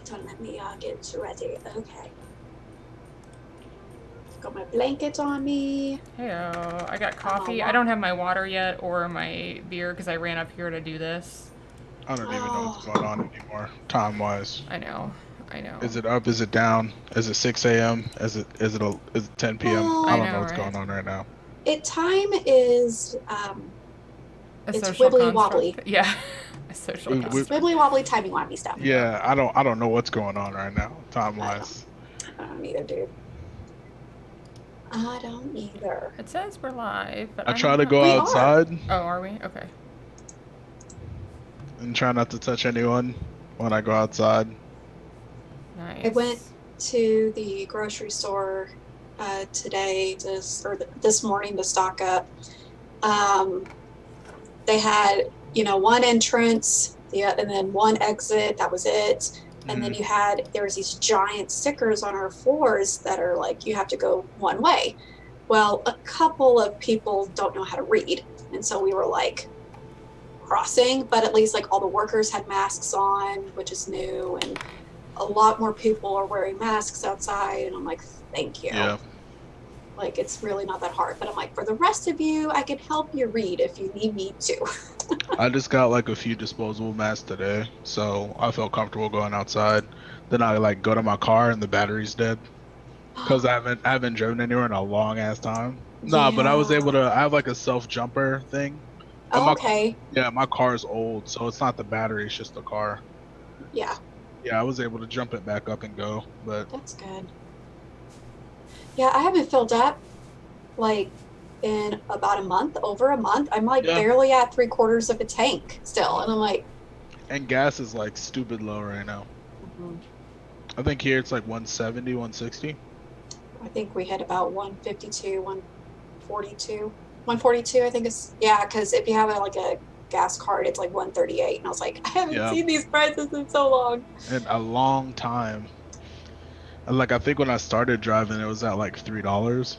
Don't let me get ready. Okay. Got my blanket on me. Hey, I got coffee. I don't have my water yet or my beer because I ran up here to do this. I don't even know what's Oh, going on anymore, time wise. I know. I know. Is it up? Is it down? Is it 6 a.m.? Is it 10 p.m.? well, I I don't know know, what's right? going on right now. time is A it's social wibbly wobbly. construct. Yeah. A social We, It's construct. wibbly wobbly timey wimey stuff. Yep. yeah, I don't know what's going on right now, time I don't. wise. I don't either, dude. I don't either. It says we're live, but I I try don't to know. go We are. outside Oh, are we? Okay. and try not to touch anyone when I go outside. I went Nice. to the grocery store today this morning to stock up. Um, they had one entrance, and then one exit. That was it. And then Mm, there was these giant stickers on our floors that are like you have to go one way. Well, a couple of people don't know how to read, and so we were like crossing, but at least like all the workers had masks on, which is new, and a lot more people are wearing masks outside. And I'm like, thank you. yeah, Like, it's really not that hard. But I'm like, for the rest of you, I can help you read if you need me to. I just got like a few disposable masks today, so I felt comfortable going outside. Then I like go to my car and the battery's dead because I haven't driven anywhere in a long ass time. Nah, but I was able to. Yeah. I have like a self jumper thing, but Oh, okay. yeah, my car's old, so it's not the battery, it's just the car. Yeah, Yeah, I was able to jump it back up and go, but that's good. Yeah, I haven't filled up like in about a month, over a month. I'm like yeah, barely at 3/4 of a tank still. And I'm like, and gas is like stupid low right now. mhm. I think here it's like 170, 160. I think we hit about 152, 142. 142, I think it's, yeah, because if you have like a gas card, it's like 138. And I was like, I haven't Yeah, seen these prices in so long. and a long time. And like I think when I started driving, it was at like $3.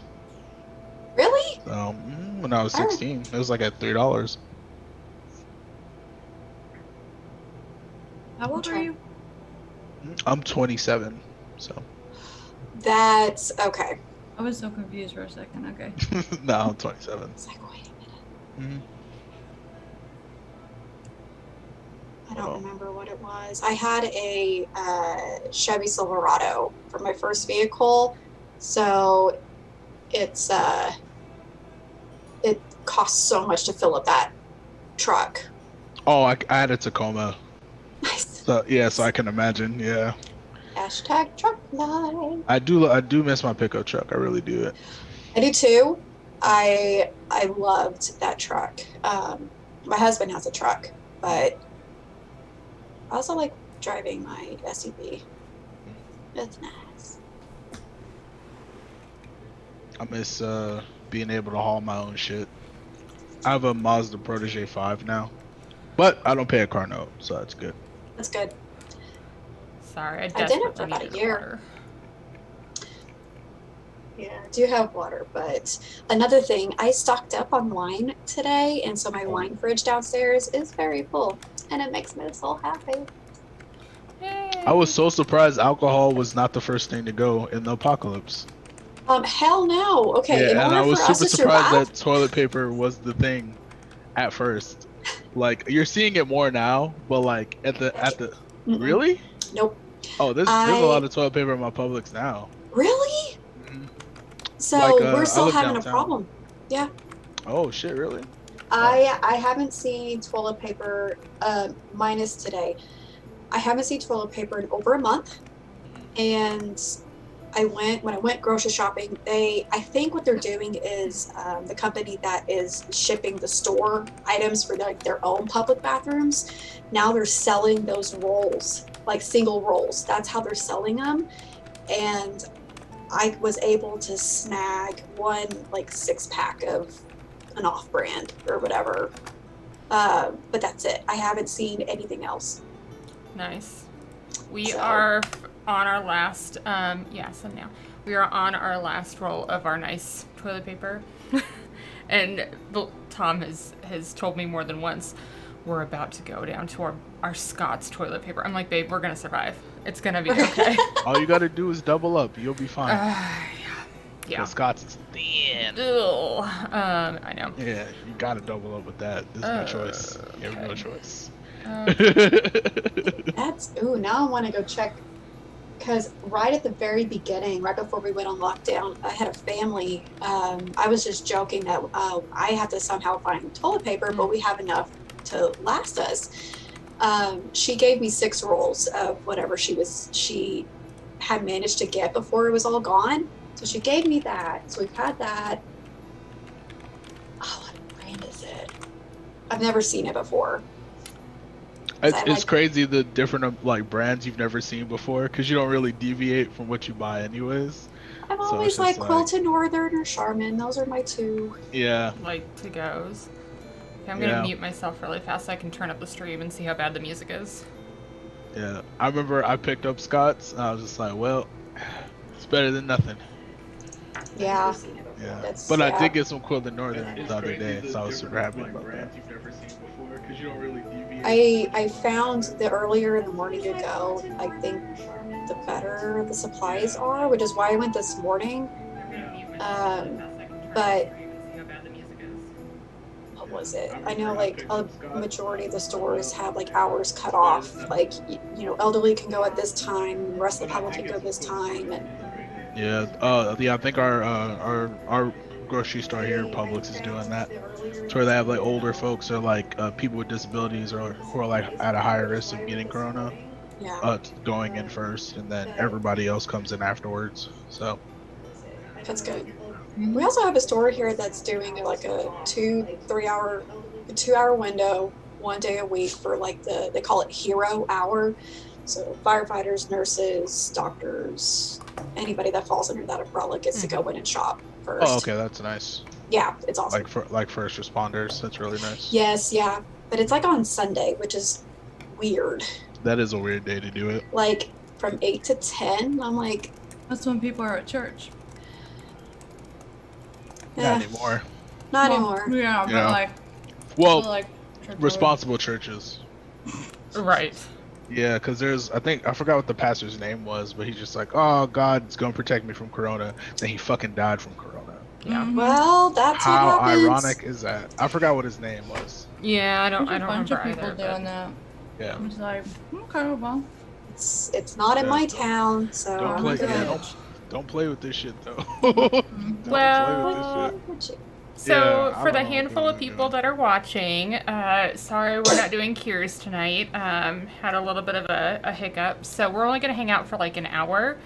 Really? So when I was I, 16, it was like at $3. How old are you? I'm 27, so That's okay. I was so confused for a second. Okay. no, I'm 27. It's like, wait a minute. Mhm. I don't Oh, remember what it was. I had a Chevy Silverado for my first vehicle. So it's it costs so much to fill up that truck. oh, I had a Tacoma. Nice. So yeah, so I can imagine. Yeah, Hashtag truck life. I do miss my pickup truck. I really do it. I do too. I loved that truck. My husband has a truck, but I also like driving my SUV. It's nice. I miss being able to haul my own shit. I have a Mazda Protege 5 now, but I don't pay a car note, so that's good. That's good. Sorry, I I did it for desperately about a needed year. water. Yeah, I do have water, but another thing, I stocked up on wine today, and so my Oh, wine fridge downstairs is very full, and it makes me so happy. I was Yay! so surprised alcohol was not the first thing to go in the apocalypse. Hell no. Okay, in Yeah, and I order was for us super to surprised survive, that toilet paper was the thing at first. Like you're seeing it more now, but like at the mm-mm, really? nope. Oh, there's a lot I of toilet paper in my Publix now. really? hmm Like So we're I still live having a downtown. problem. Yeah, Oh shit, really? Oh, I haven't seen toilet paper minus today. I haven't seen toilet paper in over a month, mhm. and when I went grocery shopping, I think what they're doing is the company that is shipping the store items for their own public bathrooms. Now they're selling those rolls, like single rolls. That's how they're selling them. And I was able to snag one like 6 pack of an off brand or whatever. But that's it. I haven't seen anything else. Nice. We So are on our last, yes, and now. We are on our last roll of our nice toilet paper. And Tom has told me more than once, we're about to go down to our Scott's toilet paper. I'm like, babe, we're going to survive. It's going to be okay. All you gotta do is double up. You'll be fine. Yeah. Scott's is thin. Ugh. I know. Yeah, you gotta double up with that. There's no choice. You have no Okay. choice. Now I want to go check, because right at the very beginning, right before we went on lockdown, I had a family. I was just joking that I had to somehow find toilet paper, but we have enough to last us. She gave me 6 rolls of whatever she had managed to get before it was all gone. So she gave me that. So we've had that. Oh, what brand is it? I've never seen it before. It's crazy the different like brands you've never seen before, because you don't really deviate from what you buy anyways. I've always liked Quilted Northern or Charmin. Those are my 2. Yeah. Like to-goes. Okay, I'm going to mute myself really fast so I can turn up the stream and see how bad the music is. Yeah. I remember I picked up Scott's and I was just like, well, it's better than nothing. Yeah. Yeah. But I did get some Quilted Northern the other day, so I was super happy about that. You've never seen before, because you don't really deviate. I found the earlier in the morning you go, I think the better the supplies are, which is why I went this morning. But what was it? I know like a majority of the stores have like hours cut off. Like, elderly can go at this time, the rest of the public can go this time. And I think our grocery store here, Publix, is doing that. It's where they have like older folks or like people with disabilities or who are like at a higher risk of getting corona. Going in first, and then everybody else comes in afterwards. So that's good. We also have a store here that's doing like a 2-3 hour window 1 day a week for like they call it hero hour. So firefighters, nurses, doctors, anybody that falls under that umbrella gets to go in and shop first. Oh, okay, that's nice. Yeah, it's awesome. Like first responders, that's really nice. Yes, yeah, but it's like on Sunday, which is weird. That is a weird day to do it. Like from 8 to 10, I'm like. That's when people are at church. Not anymore. Not anymore. Yeah, but like. Well, like responsible churches. Right. Yeah, because I forgot what the pastor's name was, but he's just like, oh, God's going to protect me from corona. Then he fucking died from corona. Yeah. Mm-hmm. Well, that's how what happens. ironic is that? I forgot what his name was. Yeah, I don't There's a bunch of remember people either. doing that. Yeah. I'm just like, okay, well. It's not in my town, so Don't play with this shit though. Well, so for the handful of people that are watching, sorry we're not doing cures tonight. Had a little bit of a hiccup, so we're only going to hang out for like an hour.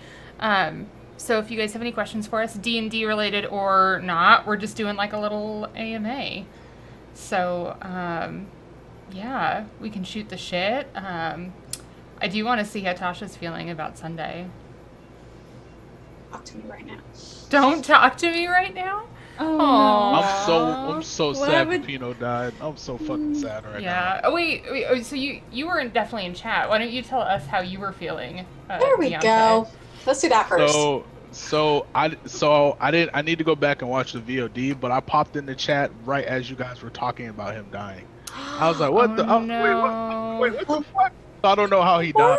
So if you guys have any questions for us, D&D related or not, we're just doing like a little AMA. So yeah, we can shoot the shit. I do want to see how Tasha's feeling about Sunday. Talk to me right now. Don't talk to me right now? Oh, I'm so sad Pino died. I'm so fucking sad right now. Yeah. Oh wait. So you were definitely in chat. Why don't you tell us how you were feeling? There we go. Let's do that first. I need to go back and watch the VOD, but I popped in the chat right as you guys were talking about him dying. I was like, what the? No. Wait, what the fuck? I don't know how he died.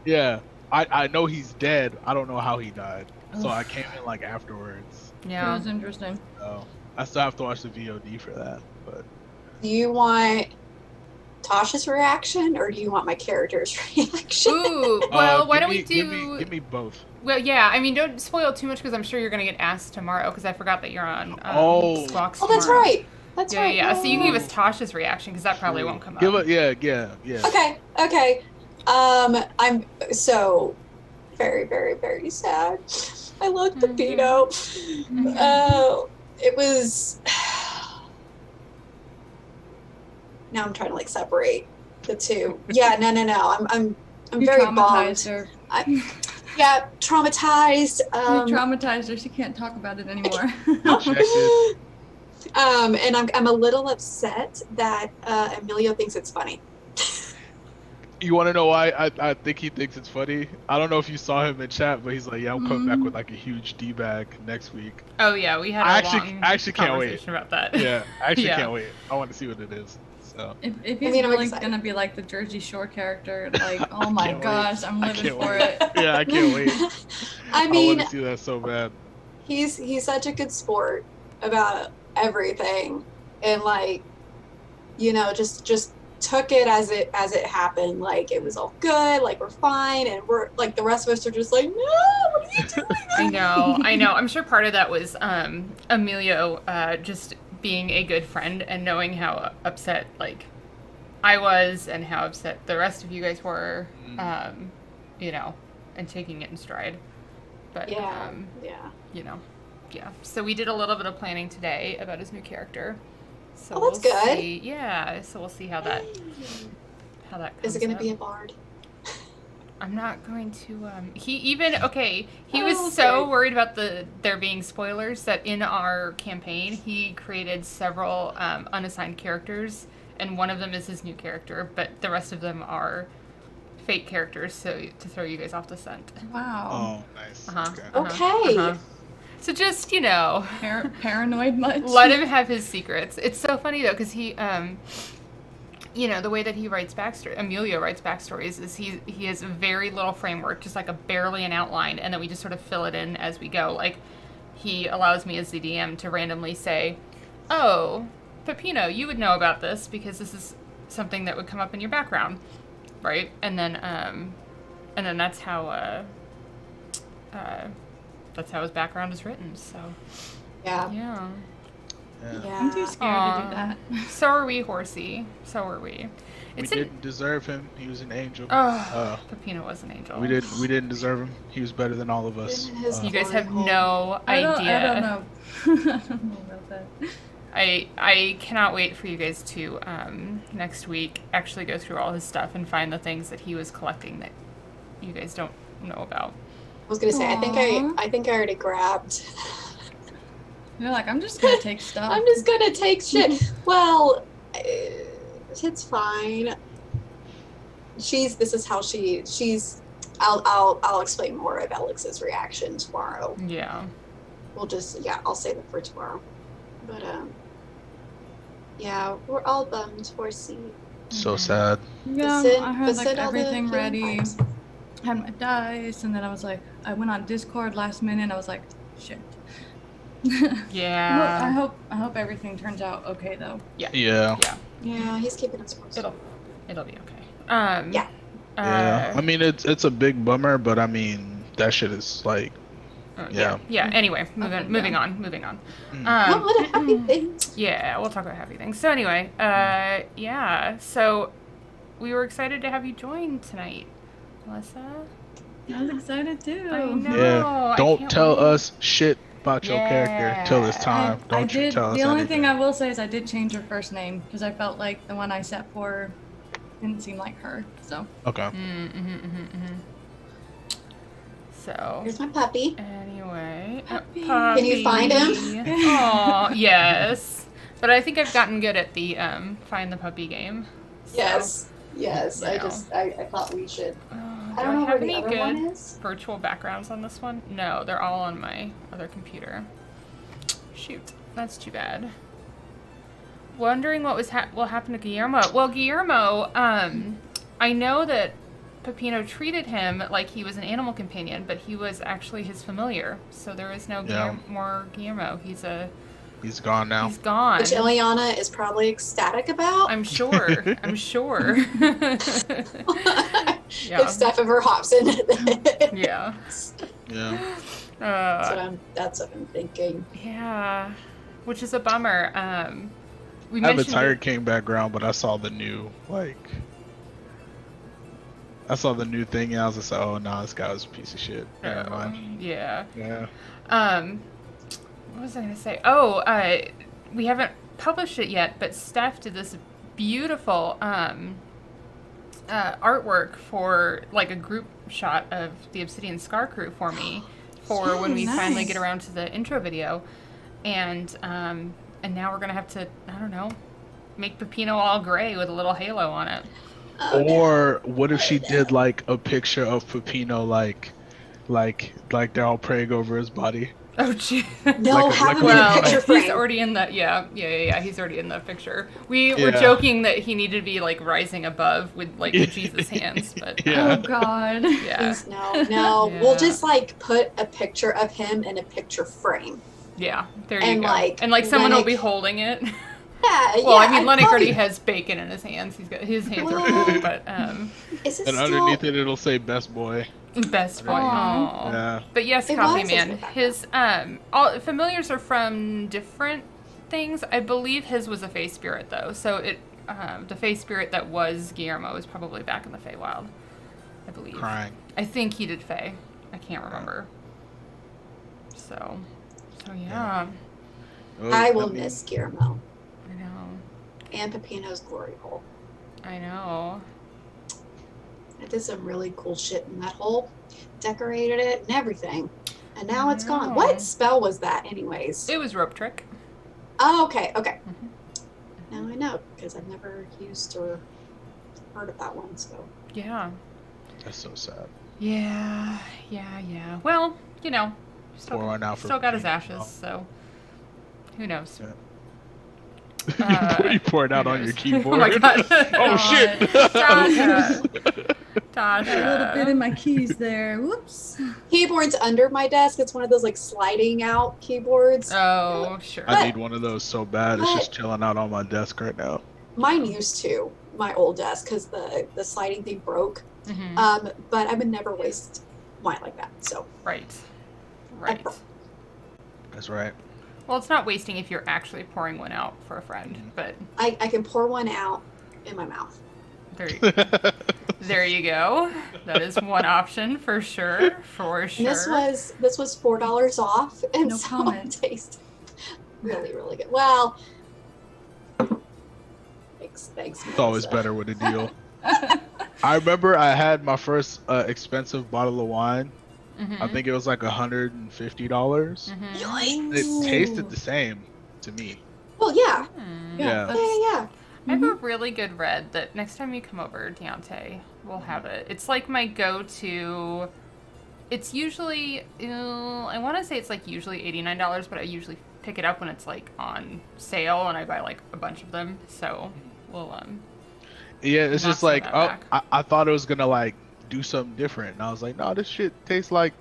Yeah, I know he's dead. I don't know how he died. So I came in like afterwards. Yeah. That was interesting. So I still have to watch the VOD for that. But do you want Tasha's reaction or do you want my character's reaction? Ooh, well, why don't we give me both. Well, yeah, I mean, don't spoil too much because I'm sure you're going to get asked tomorrow because I forgot that you're on Squawks tomorrow. That's right. That's right. Yeah, so you can give us Tasha's reaction because that probably won't come up. Yeah. Okay. I'm so very, very, very sad. I loved Pepito. It was. Now I'm trying to like separate the two. Yeah, no. I'm very traumatized bummed. her. Yeah, traumatized. You traumatized her. She can't talk about it anymore. And I'm a little upset that Emilio thinks it's funny. You want to know why I think he thinks it's funny? I don't know if you saw him in chat, but he's like, yeah, I'm coming back with like a huge D-bag next week. Oh yeah, we had I actually can't wait about that. Yeah, I actually can't wait. I want to see what it is. So If he's I'm really excited. gonna be like the Jersey Shore character, like, oh my can't wait. gosh, I'm I living can't for wait. it. Yeah, I can't wait. I I want mean, to see that so bad. he's such a good sport about everything, and like, you know, just took it as it happened. Like it was all good, like we're fine, and we're like the rest of us are just like, no, what are you doing? I know. I'm sure part of that was Emilio just being a good friend and knowing how upset like I was and how upset the rest of you guys were, you know, and taking it in stride. But Yeah. you know, yeah. So we did a little bit of planning today about his new character. So Oh, that's good. See. Yeah. So we'll see how that comes. Is it going to up. be a bard? I'm not going to. He Oh, was so great. worried about there being spoilers that in our campaign he created several unassigned characters, and one of them is his new character, but the rest of them are fake characters, so to throw you guys off the scent. Wow. Oh, nice. Okay. So just, you know, Paranoid much? let him have his secrets. It's so funny though, because he, you know, the way that he writes backstory, Emilio writes backstories, is he has a very little framework, just like barely an outline, and then we just sort of fill it in as we go. Like, he allows me as the DM to randomly say, oh, Peppino, you would know about this because this is something that would come up in your background, right? And then that's how his background is written. So Yeah. I'm too scared to do that. So are we, Horsey. So are we. We didn't deserve him. He was an angel. Peppino was an angel. We didn't deserve him. He was better than all of us. You guys have no idea. I don't know. I don't know about that. I cannot wait for you guys to next week actually go through all his stuff and find the things that he was collecting that you guys don't know about. I was gonna say, I think I already grabbed. You're like, I'm just gonna take stuff. I'm just gonna take shit. Well, it's fine. This is how she's. I'll explain more of Alex's reaction tomorrow. Yeah. I'll save it for tomorrow. But yeah, we're all bummed. Horsey. So sad. Yeah, I had like everything ready. Vibes. Had my dice, and then I was like, I went on Discord last minute. And I was like, shit. Yeah. I hope everything turns out okay though. Yeah. Yeah, he's keeping us posted. It'll be okay. Yeah. Yeah. I mean, it's a big bummer, but I mean, that shit is like. Yeah. Anyway, moving on. What a happy thing. Yeah, we'll talk about happy things. So anyway, yeah. So we were excited to have you join tonight, Melissa. I was excited too. I know. Yeah. Don't tell us shit about your character till it's time. Don't tell us The only anything. thing I will say is I did change her first name because I felt like the one I set for didn't seem like her. So. Okay. So. Here's my puppy. Anyway, Puppy. Can you find him? Oh, yes. But I think I've gotten good at the find the puppy game. So, Yes. you know. I thought we should. Oh, I don't know have where the any other one good is. virtual backgrounds on this one? No, they're all on my other computer. Shoot, that's too bad. Wondering what will happen to Guillermo. Well, Guillermo, I know that Peppino treated him like he was an animal companion, but he was actually his familiar. So there is no more Guillermo. He's gone now. He's gone. Which Ileana is probably ecstatic about. I'm sure. Good stuff of her hops in it. Yeah. Yeah. That's what I'm thinking. Yeah. Which is a bummer. We I have a mentioned Tiger King background, but I saw the new thing and I was just like, oh no, this guy was a piece of shit. Never mind. Yeah. Yeah. What was I gonna say? Oh, we haven't published it yet, but Steph did this beautiful artwork for like a group shot of the Obsidian Scar crew for me for when we finally get around to the intro video, and now we're gonna have to, I don't know, make Peppino all gray with a little halo on it. Or what if she did like a picture of Peppino like they're all praying over his body? Oh, gee. No, Like a- have like him a- in a Well, picture he's frame. already in the he's already in the picture. We were Yeah. joking that he needed to be like rising above with like the Jesus hands, but Yeah. Oh God. yeah, Please, no. Yeah. We'll just like put a picture of him in a picture frame. yeah. There you And, go. like, And like someone will be Lennox- holding it. Yeah, Well, yeah. I mean, I'd Lennox already probably- has bacon in his hands. His hands are Well, full, but Is it And still? underneath it, it'll say "Best Boy." best boy. Aw. Aw. Yeah. But yes, It Coffee was Man. his way back His all familiars are from different things. I believe his was a Fey spirit though, so it the Fey spirit that was Guillermo is probably back in the Feywild. I believe. Crying. I think he did Fey. I can't remember. So yeah. Well, I will mean, miss Guillermo I know. and Pepino's glory hole. I know. I did some really cool shit in that hole, decorated it and everything, and now it's gone. Wow. What spell was that, anyways? It was rope trick. Oh, okay. Mhm. Now I know because I've never used or heard of that one. So Yeah. That's so sad. Yeah. Well, still, Pour one out for still got his Pepino. ashes, so who knows? Yeah. Uh, you pour it out who on your knows? keyboard. Oh my god. Oh shit! Tasha. A little bit in Tasha. my keys there. Whoops. keyboard's under my desk. It's one of those like sliding out keyboards. Oh, sure. I need one of those so bad. It's What? just chilling out on my desk right now. Mine used to my old desk because the sliding thing broke. Mhm. But I would never waste wine like that. So Right. Right. That's right. Well, it's not wasting if you're actually pouring one out for a friend, but I can pour one out in my mouth. there you go. That is one option for sure. For And sure. this was $4 off, and No so comment. it tasted really, really good. Well, thanks. It's always Melissa. better with a deal. I remember I had my first expensive bottle of wine. Mhm. I think it was like $150. Mhm. Yikes. It tasted the same to me. Well, yeah, Hmm. Yeah. that's- yeah. I have a really good red that next time you come over, Deonte, we'll have it. It's like my go-to. It's usually, I want to say it's like usually $89, but I usually pick it up when it's like on sale and I buy like a bunch of them. So we'll, Yeah, it's Knock just some of like, that oh, back. I thought it was gonna like do something different, and I was like, no, this shit tastes like,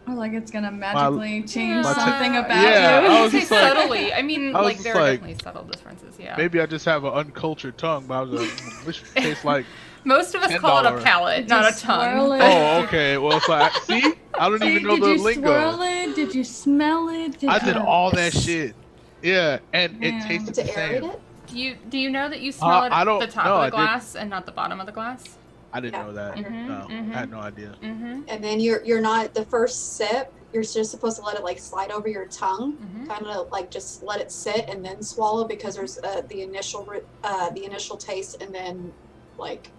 Oh, like it's gonna magically change My something about yeah, you. I was say just like- subtly. I mean, I was like just there are like, definitely subtle differences. Yeah. maybe I just have an uncultured tongue, but I was like, this shit tastes like. Most of us call it a $10. palate, not a tongue. swirl it. but- Oh, okay. Well, it's like, see, I don't even know Did the you lingo. swirl it? Did you smell it? I did you- all that shit. Yeah, and it Yeah. tasted To the aerate same. it. Do you know that you smell it I at don't- the top no, of I the didn't. glass and not the bottom of the glass? I didn't Yeah. know that. Mhm, No, mhm. I had no idea. Mm-hmm. And then you're not the first sip. You're just supposed to let it like slide over your tongue, Mhm. kind of like just let it sit and then swallow because there's the initial taste and then like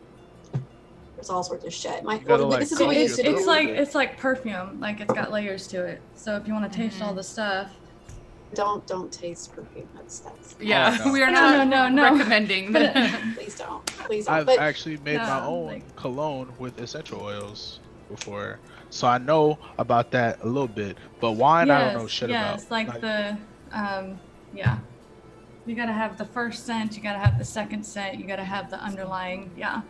there's all sorts of shit. You gotta, like, This is what we coat used to your do. It's throat like with it. it's like perfume. Like it's got layers to it. So if you want to taste all the stuff, Don't taste perfume. That's Yeah, no. we are No, not no. recommending that. please don't. I've But actually made my No, own like- cologne with essential oils before, so I know about that a little bit. But wine, I don't know shit yes, about. like the yeah. You gotta have the first scent. You gotta have the second scent. You gotta have the underlying. Yeah.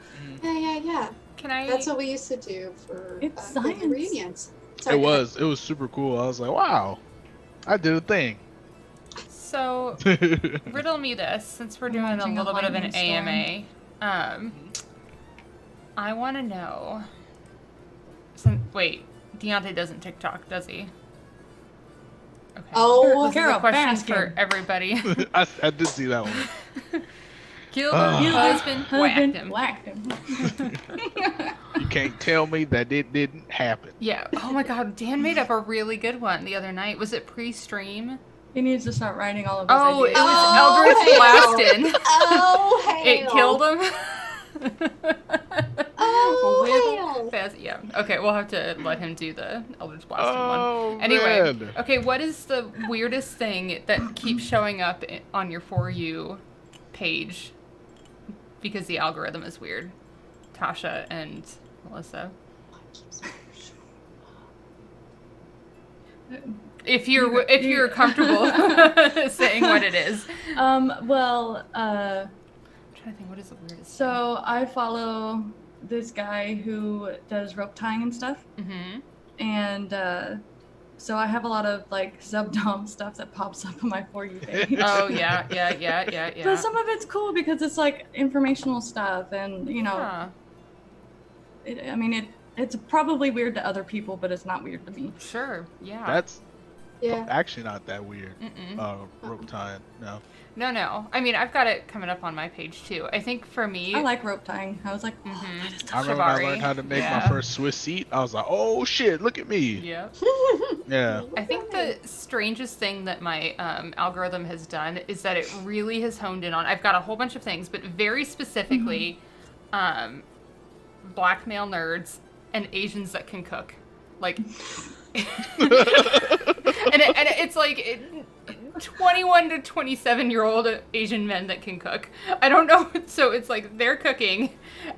yeah. Can I? That's what we used to do for It's for the science. reunions. Sorry, It go ahead. was super cool. I was like, wow, I did a thing. So riddle me this, since we're doing a Launching a little bit of an lightning AMA. I want to know. Wait, Deonte doesn't TikTok, does he? Okay. Oh, This is Carol a question Baskin. for everybody. I did see that one. Killed Ah. him, husband, whacked him. Whacked him. You can't tell me that it didn't happen. Yeah. Oh my God, Dan made up a really good one the other night. Was it pre-stream? He needs to start writing all of his Oh, it ideas. was Oh, Eldritch Blastin'. Oh, hell. It killed him. Oh, hell. Yeah. Okay, we'll have to let him do the Eldritch Blasting Oh, one. Anyway, man. okay, what is the weirdest thing that keeps showing up on your For You page? Because the algorithm is weird. Tasha and Melissa. If you're comfortable saying what it is. Well, I'm trying to think, what is the weirdest? So I follow this guy who does rope tying and stuff. Mm-hmm. And so I have a lot of like sub-dom stuff that pops up on my For You page. Oh yeah. But some of it's cool because it's like informational stuff, and you know, it's probably weird to other people, but it's not weird to me. Sure. Yeah. That's actually not that weird. Rope tying, no. No. I mean, I've got it coming up on my page too. I think for me, I like rope tying. I was like, I remember when I learned how to make my first Swiss seat. I was like, oh shit, look at me. Yeah. Yeah. I think the strangest thing that my algorithm has done is that it really has honed in on. I've got a whole bunch of things, but very specifically, black male nerds and Asians that can cook, like. and it's like 21 to 27-year-old Asian men that can cook. I don't know. So it's like they're cooking,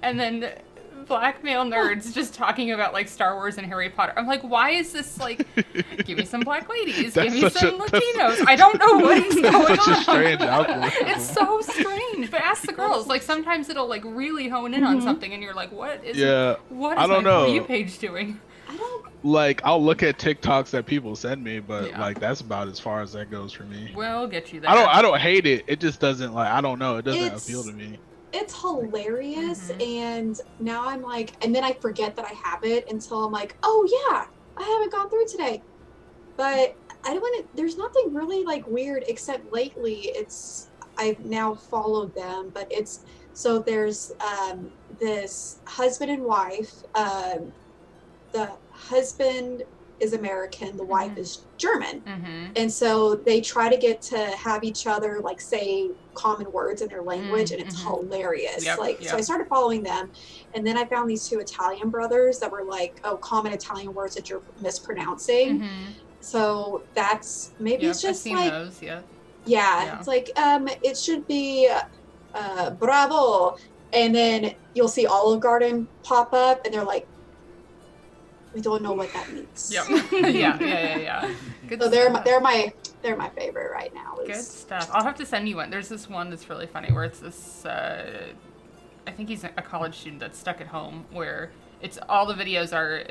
and then black male nerds just talking about like Star Wars and Harry Potter. I'm like, why is this like? Give me some black ladies. Give me some Latinos. I don't know what is going such on. A strange algorithm. It's so strange. But ask the girls. Like sometimes it'll like really hone in on something, and you're like, what is? Yeah. What is my For You page doing? Like, I'll look at TikToks that people send me, but like that's about as far as that goes for me. We'll get you there. I don't hate it. It just doesn't like, I don't know. It doesn't appeal to me. It's hilarious, and now I'm like, and then I forget that I have it until I'm like, oh yeah, I haven't gone through today. But I don't want to. There's nothing really like weird except lately. I've now followed them, but it's so there's this husband and wife. The husband is American, the wife is German. And so they try to get to have each other like say common words in their language, and it's hilarious. So I started following them, and then I found these two Italian brothers that were like, oh, common Italian words that you're mispronouncing. So that's maybe it's just like those, it's like it should be bravo, and then you'll see Olive Garden pop up, and they're like, we don't know what that means. Yeah. Good so they're my favorite right now. Good stuff. I'll have to send you one. There's this one that's really funny where it's this. I think he's a college student that's stuck at home. Where it's all the videos are.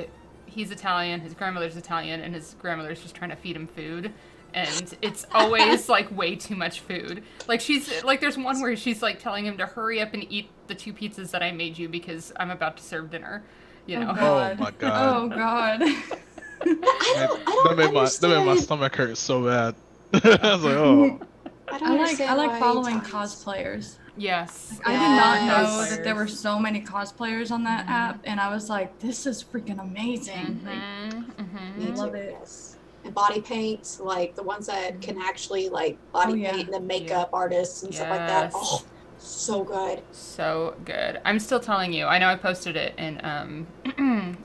He's Italian. His grandmother's Italian, and his grandmother's just trying to feed him food. And it's always like way too much food. Like she's like, there's one where she's like telling him to hurry up and eat the 2 pizzas that I made you because I'm about to serve dinner. You know. Oh my god. Oh god. I don't that made my stomach hurt so bad. I was like, oh. I like following cosplayers. Yes. I did not know that there were so many cosplayers on that app, and I was like, this is freaking amazing. I love it. Yes. And body paint, like the ones that can actually like body paint and the makeup artists and stuff like that. Oh, so good. So good. I'm still telling you, I know I posted it in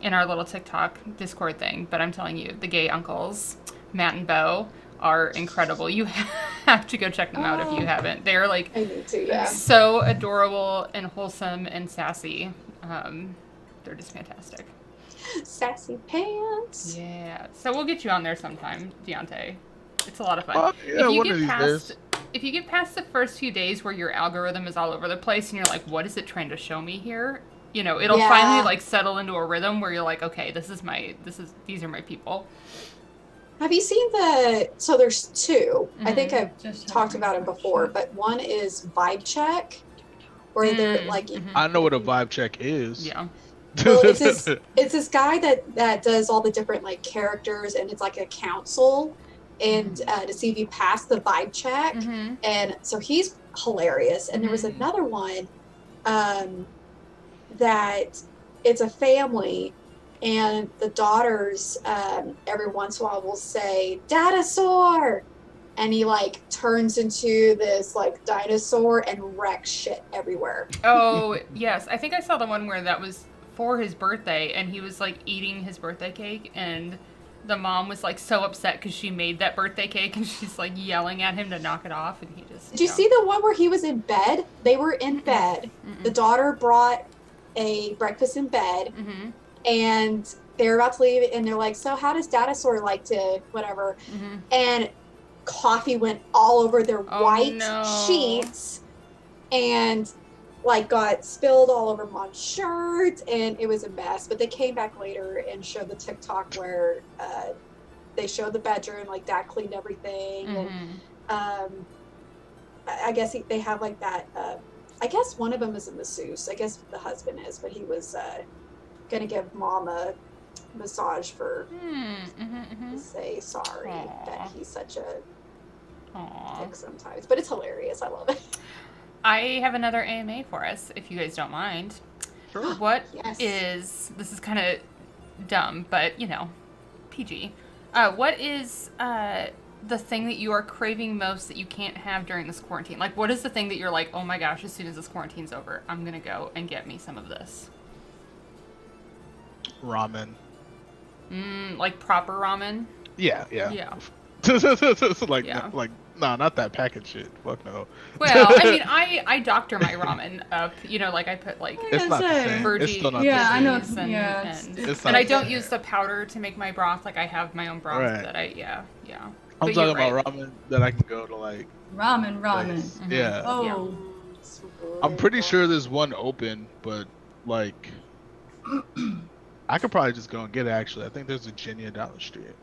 in our little TikTok Discord thing, but I'm telling you, the gay uncles, Matt and Bo, are incredible. You have to go check them out if you haven't. They're like I need to, so adorable and wholesome and sassy. They're just fantastic. Sassy pants. Yeah. So we'll get you on there sometime, Deonte. It's a lot of fun. If you get past the first few days where your algorithm is all over the place and you're like, what is it trying to show me here? You know, it'll finally like settle into a rhythm where you're like, okay, these are my people. Have you seen so there's two. I think I've just talked about it before, but one is Vibe Check, where they're like, I know what a Vibe Check is. Yeah. Well, it's this guy that does all the different like characters, and it's like a council, and to see if you pass the vibe check, and so he's hilarious. And there was another one that it's a family, and the daughters every once in a while will say "dinosaur," and he like turns into this like dinosaur and wrecks shit everywhere. Oh yes, I think I saw the one where that was for his birthday, and he was like eating his birthday cake, and the mom was like so upset because she made that birthday cake, and she's like yelling at him to knock it off, and he just. Did you see the one where he was in bed? They were in bed. The daughter brought a breakfast in bed, and they're about to leave, and they're like, so how does Dinosaur like to whatever? Mm-hmm. And coffee went all over their white sheets, and like got spilled all over Mom's shirt, and it was a mess. But they came back later and showed the TikTok where they showed the bedroom, like Dad cleaned everything, and I guess they have like that. I guess one of them is a masseuse. I guess the husband is, but he was gonna give Mom a massage for say sorry that he's such a dick sometimes. But it's hilarious. I love it. I have another AMA for us, if you guys don't mind. Sure. What is, this is kind of dumb, but, you know, PG. What is the thing that you are craving most that you can't have during this quarantine? Like, what is the thing that you're like, oh my gosh, as soon as this quarantine's over, I'm going to go and get me some of this? Ramen. Like proper ramen? Yeah. Like, no, not that packaged shit. Fuck no. Well, I mean, I doctor my ramen up. You know, like I put like it's not the same. It's still not the same. I know. And I don't use the powder to make my broth. Like I have my own broth that I'm talking about ramen that I can go to like ramen. Mm-hmm. Yeah. Oh. I'm pretty sure there's one open, but like I could probably just go and get it. Actually, I think there's a Virginia down the street.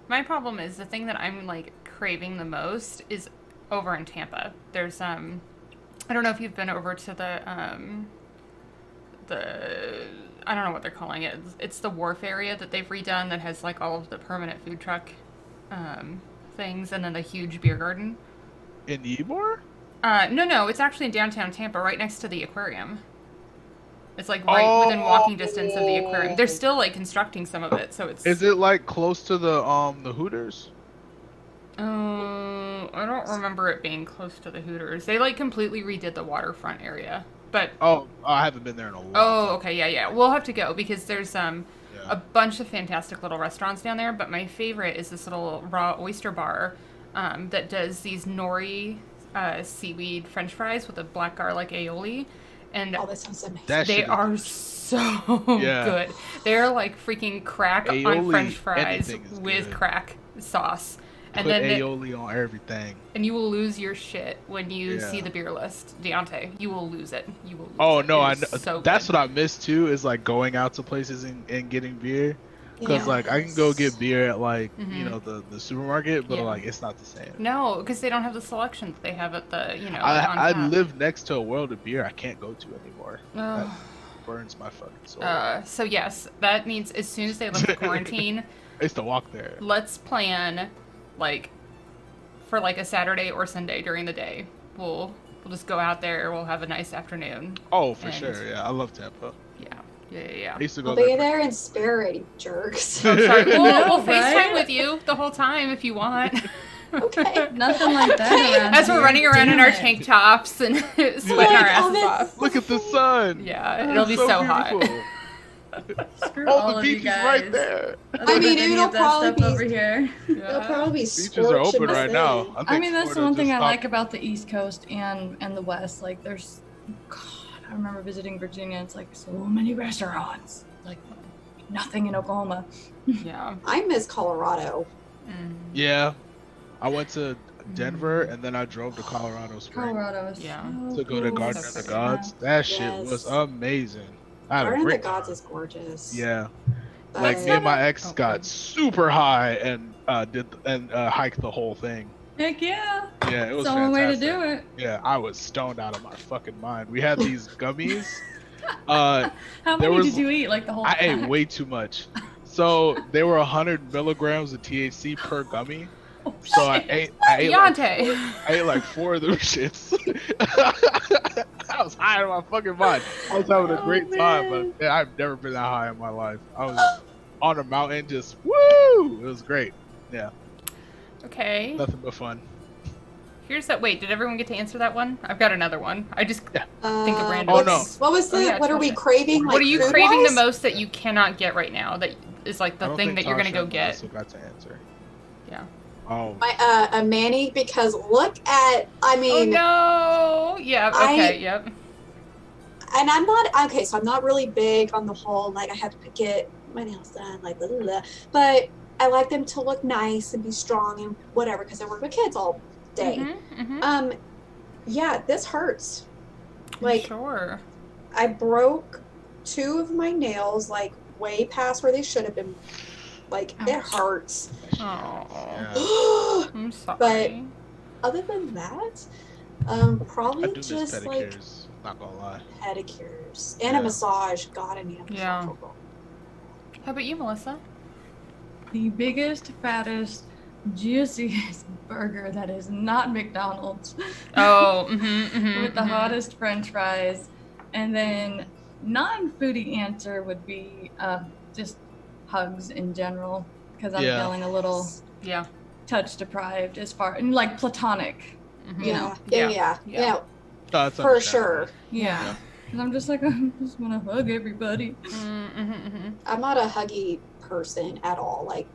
My problem is the thing that I'm like craving the most is over in Tampa. There's I don't know if you've been over to the I don't know what they're calling it. It's the wharf area that they've redone that has like all of the permanent food truck things, and then the huge beer garden. In Ybor? No, it's actually in downtown Tampa, right next to the aquarium. It's like right within walking distance of the aquarium. They're still like constructing some of it, so it's. Is it like close to the Hooters? I don't remember it being close to the Hooters. They like completely redid the waterfront area, but. I haven't been there in a long time. Okay, yeah. We'll have to go because there's a bunch of fantastic little restaurants down there. But my favorite is this little raw oyster bar that does these nori seaweed French fries with a black garlic aioli. And that sounds amazing. They are so good. They're like freaking crack aioli on French fries with crack sauce. And then aioli on everything. And you will lose your shit when you see the beer list, Deonte. You will lose it. You will lose it. No, I know. So that's what I miss too. Is like going out to places and getting beer. Because like I can go get beer at like you know the supermarket, but like it's not the same. No, because they don't have the selection that they have at the I live next to a World of Beer I can't go to anymore. That burns my fucking soul. So yes, that means as soon as they lift the quarantine, I used to walk there. Let's plan, like, for like a Saturday or Sunday during the day. We'll just go out there. We'll have a nice afternoon. Oh, for sure. Yeah, I love Tampa. Yeah. I used to go I'll be there in spirit, you jerks. I'm sorry. We'll FaceTime with you the whole time if you want. Okay. Nothing like that. As we're running around in our tank tops and sweating our asses off. Look at the sun. Yeah, it'll be so hot. Screw all the beach of you guys. is right there. I mean, it'll probably be over here. It'll probably be beaches are open right now. I mean, that's the one thing I like about the East Coast and the West. Like, there's, God, I remember visiting Virginia. It's like so many restaurants. Like nothing in Oklahoma. Yeah, I miss Colorado. Yeah, I went to Denver and then I drove to Colorado Springs. Colorado is to go to Garden of the Gods. That shit was amazing. Garden of the Gods is gorgeous. Yeah, like me and my ex got super high and hiked the whole thing. Heck yeah! Yeah, it was fantastic. Way to do it. Yeah, I was stoned out of my fucking mind. We had these gummies. How many did you eat? Like the whole? I ate way too much. So they were 100 milligrams of THC per gummy. So I ate like 4 of them shits. I was high in my fucking mind. I was having a great time, but I've never been that high in my life. I was on a mountain, just woo! It was great. Yeah. Okay. Nothing but fun. Here's that. Wait, did everyone get to answer that one? I've got another one. I just think of random. Oh no. What was the? What are we craving? What are you craving the most that you cannot get right now? That is like the thing that you're gonna go get. I got to answer. Yeah. Oh. A Manny, because look at. I mean. Oh no. Yeah. Okay. Yep. and I'm not okay. So I'm not really big on the whole like I have to get my nails done, like blah, blah, blah. But I like them to look nice and be strong and whatever because I work with kids all day. Yeah, this hurts. Like, sure. I broke 2 of my nails, like way past where they should have been. Like, it hurts. Oh, I'm sorry. But other than that, probably I do miss just pedicures, like not gonna lie. pedicures and a massage. God, I need a massage. Yeah. How about you, Melissa? The biggest, fattest, juiciest burger that is not McDonald's. Oh, with the hottest French fries, and then non-foodie answer would be just hugs in general because I'm feeling a little touch deprived as far and like platonic. You know? Yeah. That's for sure. Yeah. And I'm just like, I just want to hug everybody. I'm not a huggy person at all. Like,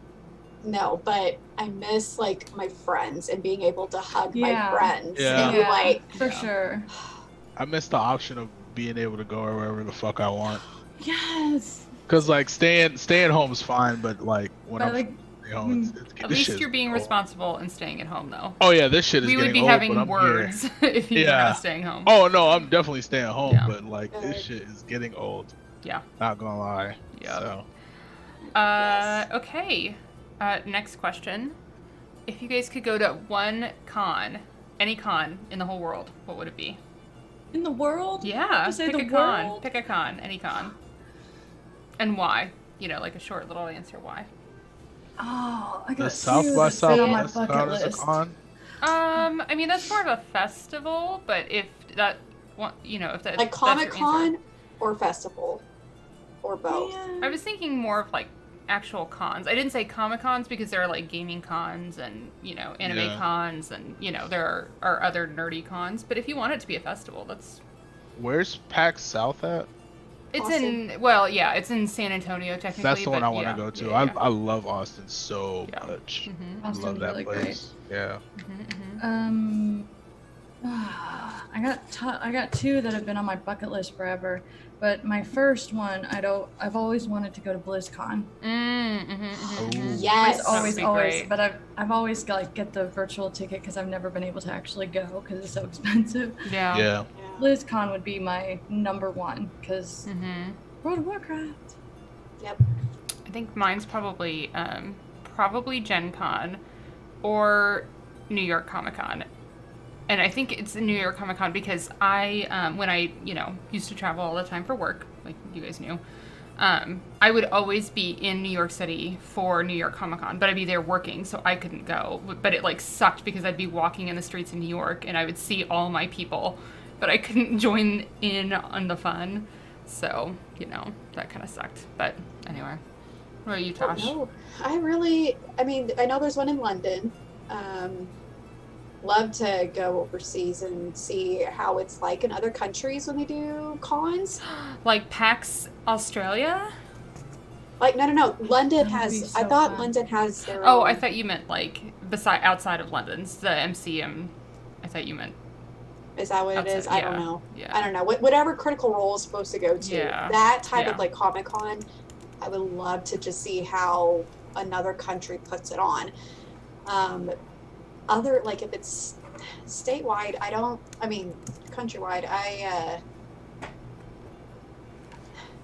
no, but I miss like my friends and being able to hug my friends. And like, for sure. I miss the option of being able to go wherever the fuck I want. Yes. Cause like staying home is fine, but like when I'm staying home, at least you're being responsible and staying at home, though. Oh yeah, this shit is. We getting would be old, having but I'm words here. if you were not staying home. Oh no, I'm definitely staying home, but like this shit is getting old. Yeah. Not gonna lie. Yeah. So. Okay. Next question. If you guys could go to one con, any con in the whole world, what would it be? In the world? Yeah. Pick a con. Pick a con. Any con. And why? You know, like a short little answer. Why? Oh, I got the South by Southwest con is a con. I mean that's more of a festival, but if that, you know, if that like Comic-Con or festival, or both. Yeah. I was thinking more of like actual cons. I didn't say Comic-Cons because there are like gaming cons and, you know, anime cons and, you know, there are other nerdy cons. But if you want it to be a festival, that's... Where's PAX South at? It's Austin. it's in San Antonio technically. That's the one I want to go to. I love Austin so much. Austin's I love that really place. Great. Yeah. I got 2 that have been on my bucket list forever, but my first one, I've always wanted to go to BlizzCon. Yes, always. But I've always like get the virtual ticket because I've never been able to actually go because it's so expensive. Yeah. BlizzCon would be my number 1 because World of Warcraft. Yep. I think mine's probably Gen Con or New York Comic Con. And I think it's New York Comic Con because I, when I, you know, used to travel all the time for work, like you guys knew, I would always be in New York City for New York Comic Con, but I'd be there working, so I couldn't go. But it like sucked because I'd be walking in the streets of New York and I would see all my people, but I couldn't join in on the fun. So, you know, that kind of sucked. But anyway, what about you, Tosh? No, I mean, I know there's one in London. Love to go overseas and see how it's like in other countries when they do cons. Like PAX Australia? Like, no. London has... I thought fun. London has their Oh, own... I thought you meant like outside of London's, the MCM. I thought you meant... Is that what it is? I don't know. Yeah. I don't know. Whatever Critical Role is supposed to go to, that type of like Comic-Con, I would love to just see how another country puts it on. Other, like if it's statewide, countrywide,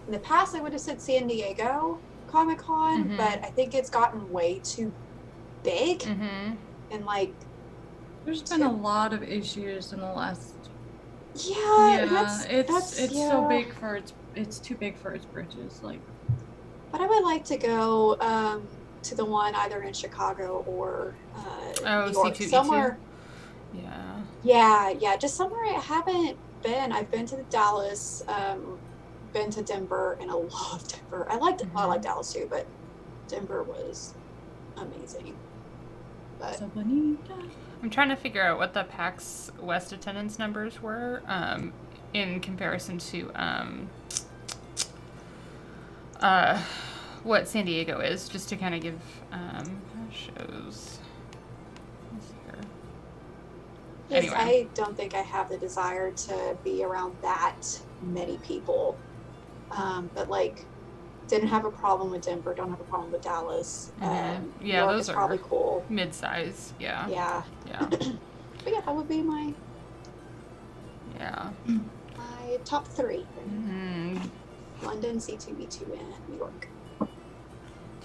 in the past I would have said San Diego Comic-Con, but I think it's gotten way too big. And like, there's been a lot of issues in the last. It's so big for it's too big for its britches. Like, but I would like to go to the one either in Chicago or New York, C2E2. somewhere. Yeah, just somewhere I haven't been. I've been to Dallas, been to Denver, and I love Denver. I like Dallas too, but Denver was amazing. But I'm trying to figure out what the PAX West attendance numbers were in comparison to what San Diego is, just to kind of give shows. Let's see here. Anyway. I don't think I have the desire to be around that many people. But like, didn't have a problem with Denver. Don't have a problem with Dallas. Yeah, New York those is are probably cool. Mid-size. Yeah. Yeah. But yeah, that would be my. Yeah. My top 3. London, C2B2, and New York. Do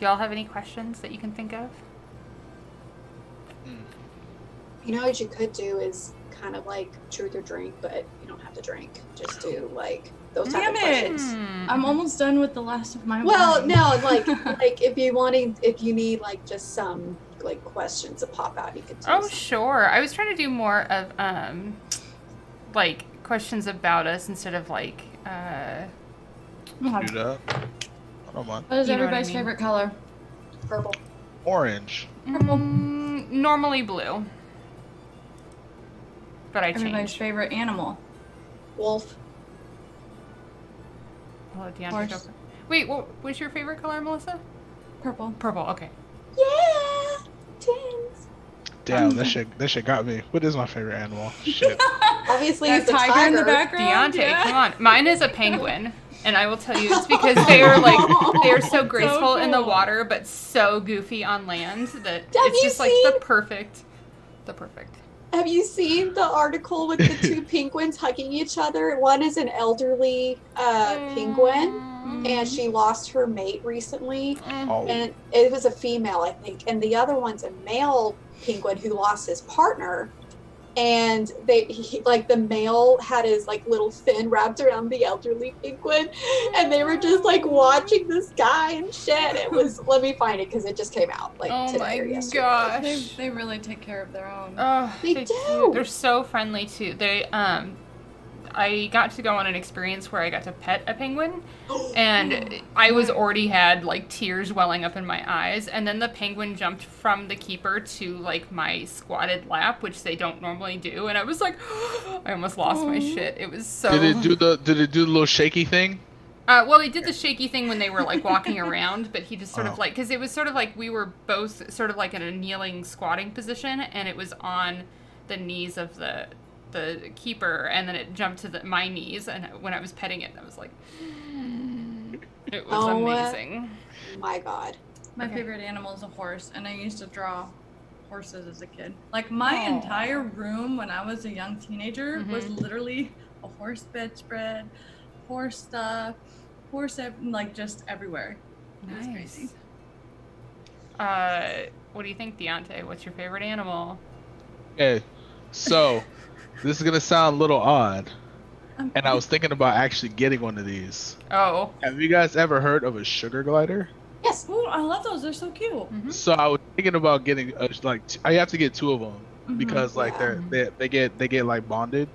y'all have any questions that you can think of? You know what you could do is kind of like truth or drink, but you don't have to drink. Just do like those type of questions. I'm almost done with the last of my wine. No, like if you need like just some like questions to pop out, you could do something. Sure. I was trying to do more of like questions about us instead of like do that. I don't mind. What is everybody's favorite color? Purple. Orange. Purple. Normally blue. But I changed. Everybody's favorite animal? Wolf. I'll let Deonte go. Wait, what was your favorite color, Melissa? Purple. Purple, okay. Yeah! Twins. Damn, that shit got me. What is my favorite animal? Shit. Obviously, it's a tiger in the background. Deonte, come on. Mine is a penguin. And I will tell you, it's because they are so graceful so cool. in the water, but so goofy on land that it's just like the perfect. Have you seen the article with the 2 penguins hugging each other? One is an elderly penguin, and she lost her mate recently, and it was a female, I think. And the other one's a male penguin who lost his partner. And the male had his like little fin wrapped around the elderly penguin, and they were just like watching this guy and shit. It was, let me find it because it just came out like today or yesterday. Gosh, they really take care of their own. Oh, they do. They're so friendly too. They I got to go on an experience where I got to pet a penguin, and I was already had like tears welling up in my eyes, and then the penguin jumped from the keeper to like my squatted lap, which they don't normally do, and I was like, I almost lost my shit. It was so. Did it do the little shaky thing? Well, he did the shaky thing when they were like walking around, but he just sort of like, because it was sort of like we were both sort of like in a kneeling squatting position, and it was on the knees of the keeper, and then it jumped to my knees, and when I was petting it, I was like, it was amazing. My God. My favorite animal is a horse, and I used to draw horses as a kid. Like my entire room when I was a young teenager was literally a horse bedspread, horse stuff, like just everywhere. It was crazy. What do you think, Deonte? What's your favorite animal? Okay, so this is gonna sound a little odd, and I was thinking about actually getting one of these. Oh. Have you guys ever heard of a sugar glider? Yes. Ooh, I love those. They're so cute. So I was thinking about getting I have to get 2 of them because like they get like bonded.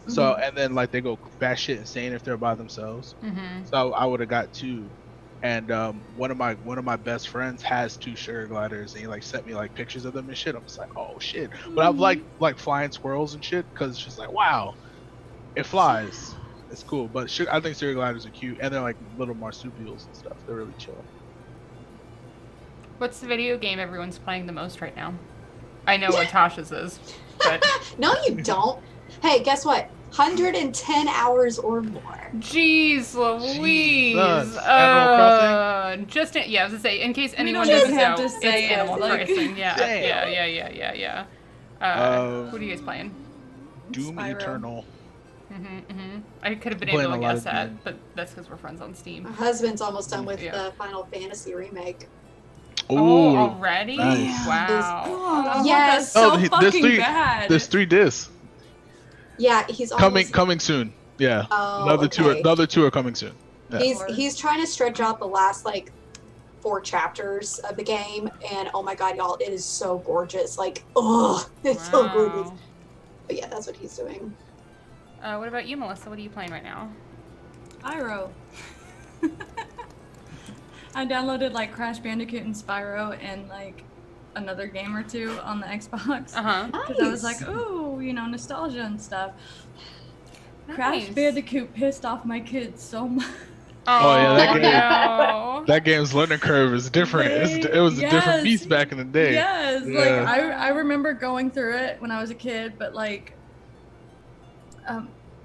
So and then like they go batshit insane if they're by themselves. So I would have got 2. And one of my best friends has 2 sugar gliders, and he like sent me like pictures of them and shit. I'm just like, oh shit. But I've like flying squirrels and shit because it's just like, wow, it flies. It's cool. But I think sugar gliders are cute, and they're like little marsupials and stuff. They're really chill. What's the video game everyone's playing the most right now? I know what Tasha's is, but no, you don't. Hey, guess what? 110 hours or more. Jeez Louise. Just I was gonna say, in case anyone doesn't know, it's Animal Crossing. Yeah. What are you guys playing? Doom Spyro. Eternal. I could have been able to guess that, but that's because we're friends on Steam. My husband's almost done with the Final Fantasy remake. Oh, already? Nice. Wow. Yes. So fucking bad. There's 3 discs. Yeah, he's coming soon. Yeah. Oh, the other two are coming soon. Yeah. He's trying to stretch out the last like 4 chapters of the game, and oh my God, y'all, it is so gorgeous. Like, it's so gorgeous. But yeah, that's what he's doing. What about you, Melissa? What are you playing right now? Spyro. I downloaded like Crash Bandicoot and Spyro and like another game or 2 on the Xbox. Because I was like, ooh, nostalgia and stuff. Nice. Crash Bandicoot pissed off my kids so much. That game's learning curve is different. It was a different beast back in the day. Yes, like I remember going through it when I was a kid, but like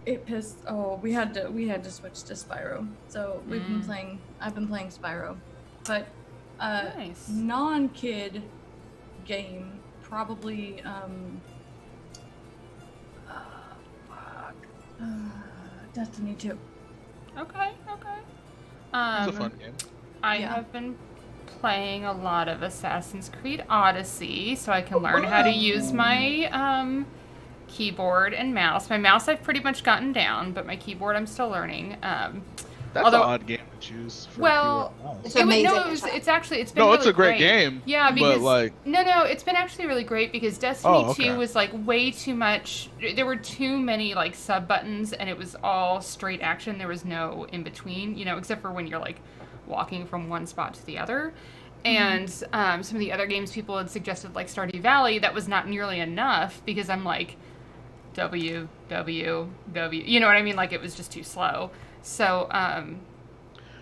It pissed. Oh, we had to switch to Spyro. So I've been playing Spyro, but nice. non-kid game probably Destiny 2. Okay. It's a fun game. I have been playing a lot of Assassin's Creed Odyssey, so I can learn how to use my keyboard and mouse. My mouse I've pretty much gotten down, but my keyboard I'm still learning. That's an odd game to choose for well, it's amazing. It's been really it's a great game. Yeah, because but it's been actually really great because Destiny 2 was like way too much. There were too many like sub buttons, and it was all straight action. There was no in between, except for when you're like walking from one spot to the other. And some of the other games people had suggested, like Stardew Valley, that was not nearly enough because I'm like W, you know what I mean? Like it was just too slow. So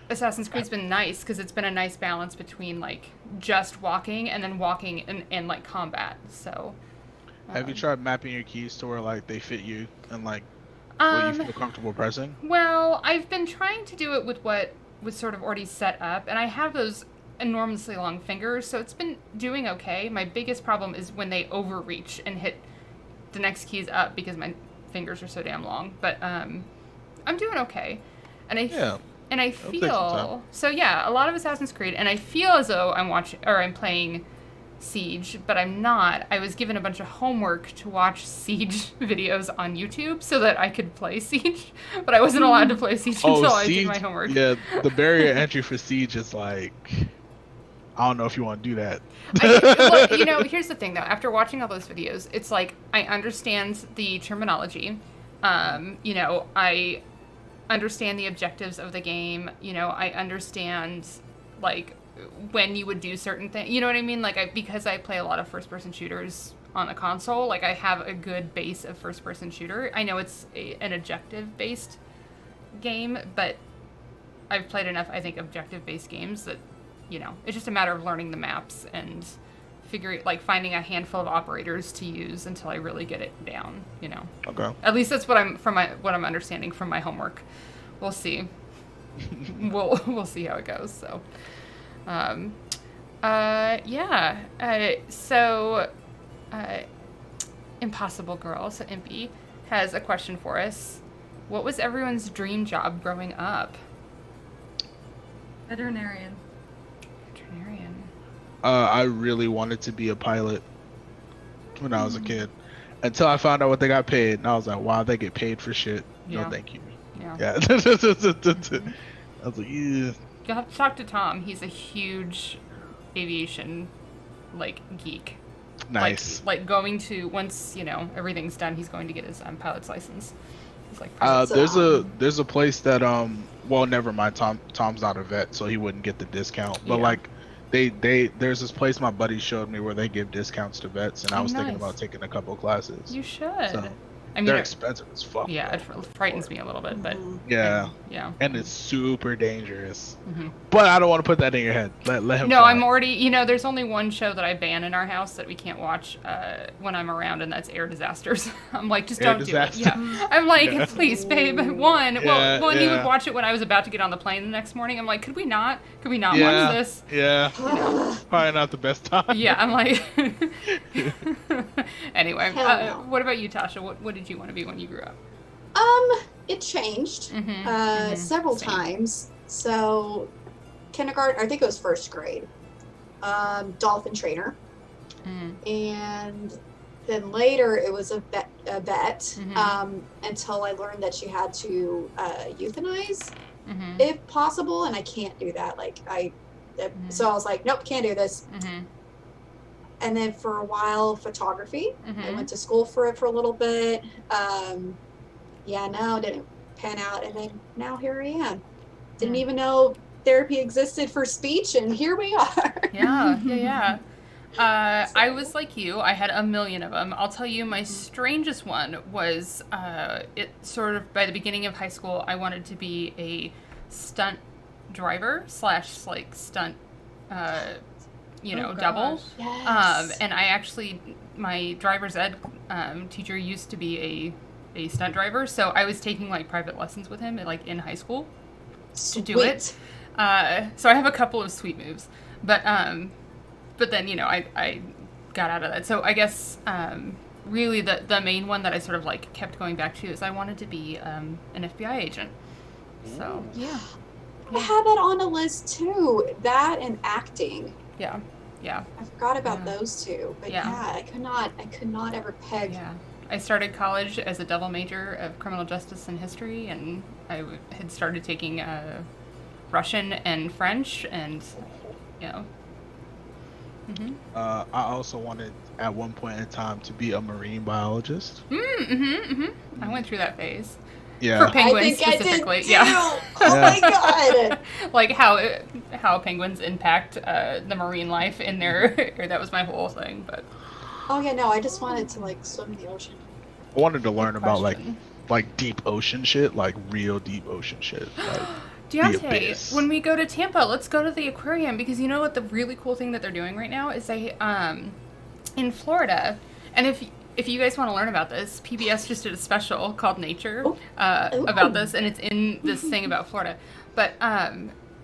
Assassin's Creed's been nice because it's been a nice balance between like just walking and then walking and like combat. So have you tried mapping your keys to where like they fit you and like what you feel comfortable pressing? Well, I've been trying to do it with what was sort of already set up, and I have those enormously long fingers, so it's been doing okay. My biggest problem is when they overreach and hit the next keys up because my fingers are so damn long. But I'm doing okay. And I feel so. Yeah, a lot of Assassin's Creed, and I feel as though I'm playing Siege, but I'm not. I was given a bunch of homework to watch Siege videos on YouTube so that I could play Siege, but I wasn't allowed to play Siege until I did my homework. Yeah, the barrier entry for Siege is like, I don't know if you want to do that. Here's the thing though. After watching all those videos, it's like I understand the terminology. I understand the objectives of the game. I understand like when you would do certain things. You know what I mean? Like because I play a lot of first-person shooters on the console, like I have a good base of first-person shooter. I know it's an objective-based game, but I've played enough, I think, objective-based games that, it's just a matter of learning the maps and finding a handful of operators to use until I really get it down, Okay. At least that's what I'm understanding from my homework. We'll see. we'll see how it goes. So, Impossible Girl, so Impy, has a question for us. What was everyone's dream job growing up? Veterinarian. I really wanted to be a pilot when I was a kid, until I found out what they got paid, and I was like, "Wow, they get paid for shit." Yeah. No, thank you. Yeah. I was like, "Yeah." You'll have to talk to Tom. He's a huge aviation geek. Nice. Like going to once everything's done, he's going to get his pilot's license. He's like, there's a place that well, never mind. Tom's not a vet, so he wouldn't get the discount. But there's this place my buddy showed me where they give discounts to vets, and I was thinking about taking a couple classes. You should. So, they're expensive as fuck. Yeah, it frightens me a little bit, but yeah, and it's super dangerous. But I don't want to put that in your head. Let him. No, fly. I'm already. There's only one show that I ban in our house that we can't watch when I'm around, and that's Air Disasters. I'm like, just don't do it. Yeah, I'm like, please, babe. He would watch it when I was about to get on the plane the next morning. I'm like, could we not watch this? Yeah, probably not the best time. Yeah, I'm like. Anyway, what about you, Tasha? What did you want to be when you grew up? It changed several times. So, kindergarten, I think it was first grade, dolphin trainer, and then later it was a vet until I learned that you had to euthanize if possible, and I can't do that. So I was like, nope, can't do this. And then for a while, photography. I went to school for it for a little bit. No, didn't pan out. And then now here I am. Didn't even know therapy existed for speech, and here we are. Yeah. I was like you. I had a million of them. I'll tell you, my strangest one was it sort of by the beginning of high school, I wanted to be a stunt driver / stunt double. Yes. And I actually, my driver's ed teacher used to be a stunt driver, so I was taking like private lessons with him like in high school to do Sweet. it. So I have a couple of sweet moves, but then I got out of that. So I guess really the main one that I sort of like kept going back to is I wanted to be an FBI agent. So yeah. I had that on a list too. That and acting. Yeah. I forgot about those two, but I could not ever peg. Yeah. I started college as a double major of criminal justice and history, and I had started taking Russian and French, and I also wanted at one point in time to be a marine biologist. I went through that phase. Yeah. For penguins specifically. Yeah. Oh my god. Like how penguins impact the marine life in their that was my whole thing, but oh yeah, no, I just wanted to like swim in the ocean. I wanted to learn about like deep ocean shit, like real deep ocean shit. Like Deonte, when we go to Tampa, let's go to the aquarium, because you know what the really cool thing that they're doing right now is they in Florida, and if you guys want to learn about this, PBS just did a special called Nature about this, and it's in this thing about Florida. But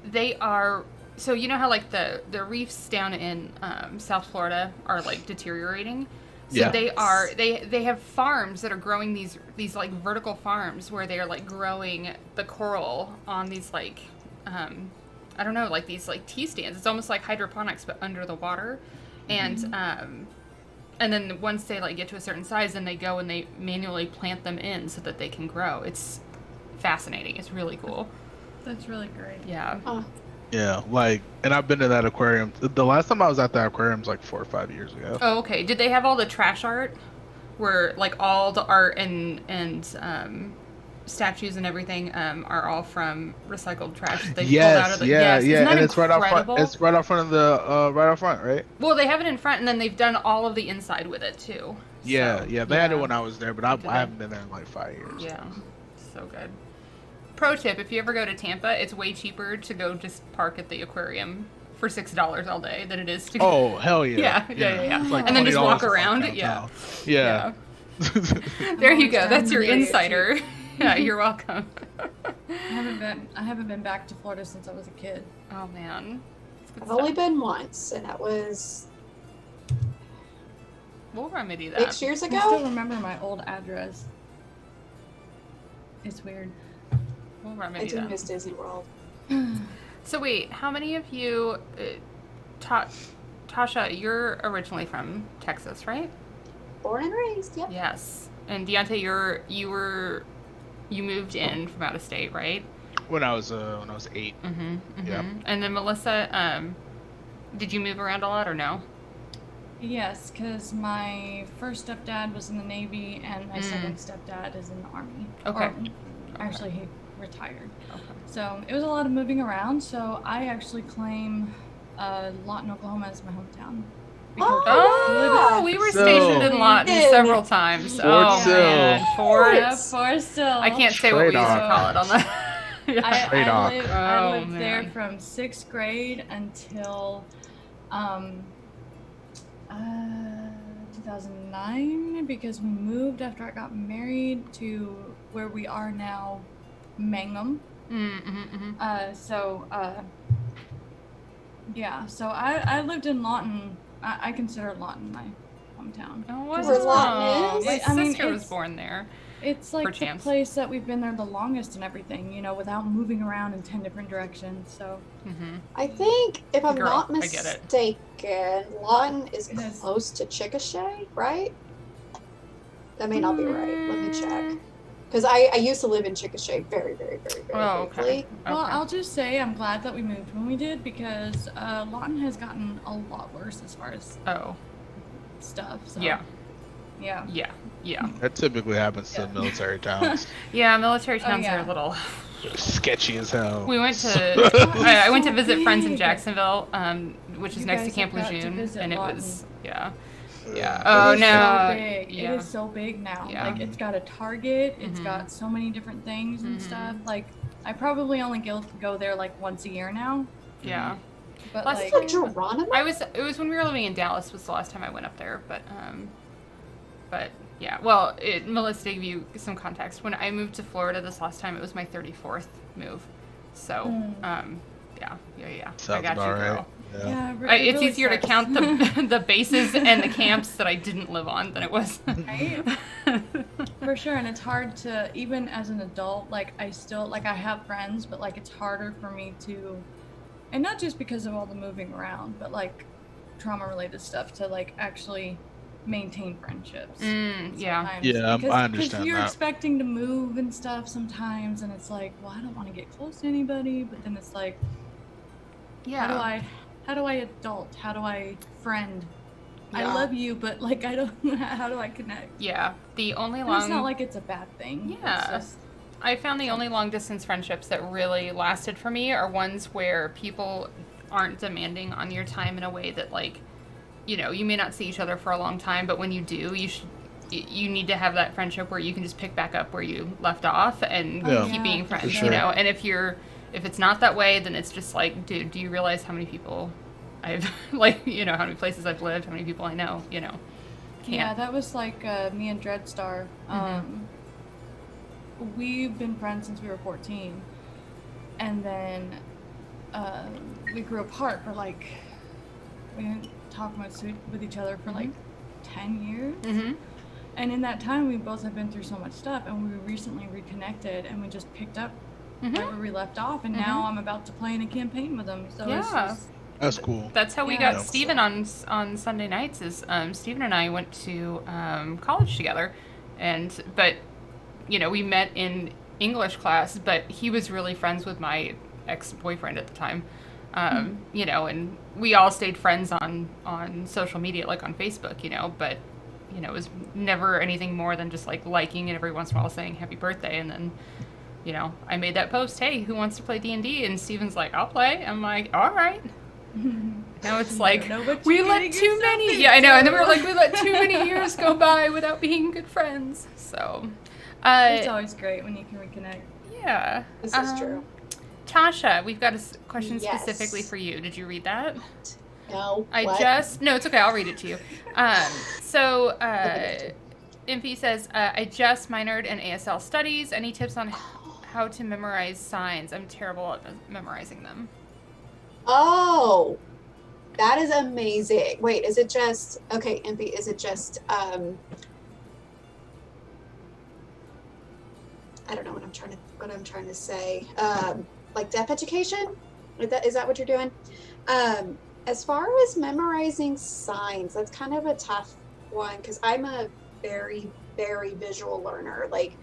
they are, so you know how like the reefs down in South Florida are like deteriorating. So they have farms that are growing these like vertical farms where they are like growing the coral on these like I don't know, like these like tea stands. It's almost like hydroponics but under the water, and then once they like get to a certain size, then they go and they manually plant them in so that they can grow. It's fascinating. It's really cool. That's really great. Yeah. Yeah, like, and I've been to that aquarium. The last time I was at that aquarium was like 4 or 5 years ago. Oh, okay. Did they have all the trash art, where like all the art and statues and everything are all from recycled trash that they pulled out of the and it's right out front. It's right out front of the right out front, right? Well, they have it in front, and then they've done all of the inside with it too. Yeah, they had it when I was there, but I haven't been there in like 5 years. Yeah, so good. Pro tip: if you ever go to Tampa, it's way cheaper to go just park at the aquarium for $6 all day than it is to go. Oh, hell yeah. Yeah. Like and then just walk around. Yeah. There you go. That's your insider. Yeah, you're welcome. I haven't been back to Florida since I was a kid. Oh man. I've only been once, and that was we'll remedy that. 6 years ago. I still remember my old address. It's weird. We'll remedy I do that. miss Disney World. So wait, how many of you, Tasha, you're originally from Texas, right? Born and raised, yep. Yes. And Deonte, you moved in from out of state, right? When I was 8. Yeah. And then Melissa, did you move around a lot or no? Yes, because my first stepdad was in the Navy and my second stepdad is in the Army. Okay. Actually, he retired. Okay. So it was a lot of moving around. So I actually claim Lawton, Oklahoma as my hometown. We were stationed in Lawton several times. Fort Sill. I can't say what we used to call it on the. I lived there from 6th grade until 2009, because we moved after I got married to where we are now, Mangum. So I lived in Lawton. I consider Lawton my hometown. Oh, Lawton my sister was born there. It's like the place that we've been there the longest and everything, without moving around in 10 different directions. So I think, if I'm not mistaken, Lawton is close to Chickasha, right? That may not be right. Let me check. Because I used to live in Chickasha very, very, very, very briefly. Well, I'll just say I'm glad that we moved when we did, because Lawton has gotten a lot worse as far as stuff. So. Yeah. That typically happens to military towns. Yeah, military towns are a little sketchy as hell. We went to I went to visit friends in Jacksonville, which is next to Camp Lejeune, and it was Oh no! So big. It is so big now. Yeah. Like, it's got a Target. It's got so many different things and stuff. Like, I probably only go there like once a year now. Yeah. But like Geronimo? It was when we were living in Dallas was the last time I went up there, but Yeah, well, Melissa, to give you some context, when I moved to Florida this last time, it was my 34th move. So, yeah. Sounds I got you, girl. Right. Yeah, it's really easier sucks. to count the bases and the camps that I didn't live on than it was. Right? For sure, and it's hard to, even as an adult, like, I still, like, I have friends, but, like, it's harder for me to, and not just because of all the moving around, but, like, trauma-related stuff, to, like, actually maintain friendships. Yeah. Yeah, I understand because you're that. expecting to move and stuff sometimes, and it's like, well, I don't want to get close to anybody, but then it's like, how do I adult? How do I friend? I love you, but like, I don't. How do I connect? Yeah, the only it's not like it's a bad thing. Yeah, it's just, I found the only long distance friendships that really lasted for me are ones where people aren't demanding on your time in a way that, like, you know, you may not see each other for a long time, but when you do, you need to have that friendship where you can just pick back up where you left off and keep being friends, sure. you know. And if it's not that way, then it's just like, dude, do you realize how many people I've, like, you know, how many places I've lived, how many people I know, you know. Yeah, that was like me and Dreadstar. We've been friends since we were 14, and then we grew apart for like, we didn't talk much with each other for like 10 years. And in that time, we both have been through so much stuff, and we recently reconnected, and we just picked up right where we left off, and now I'm about to play in a campaign with him. So it's just, that's cool. That's how we got Steven on Sunday nights. Is Steven and I went to college together, but you know, we met in English class, but he was really friends with my ex-boyfriend at the time. You know, and we all stayed friends on social media, like on Facebook, you know, but you know, it was never anything more than just like liking and every once in a while saying happy birthday. And then, you know, I made that post, hey, who wants to play D&D? And Steven's like, I'll play. I'm like, all right. Now it's like, we let too many, I know, and then we were like, we let too many years go by without being good friends. So it's always great when you can reconnect. Yeah. This is true. Tasha, we've got a question specifically for you. Did you read that? No. No, it's okay. I'll read it to you. So, Impy says, I just minored in ASL studies. Any tips on how to memorize signs? I'm terrible at memorizing them. Oh, that is amazing. Wait, is it just, okay, Impy, is it just, I don't know what I'm trying to say. Like deaf education? Is that what you're doing? As far as memorizing signs, that's kind of a tough one because I'm a very, very visual learner. Like,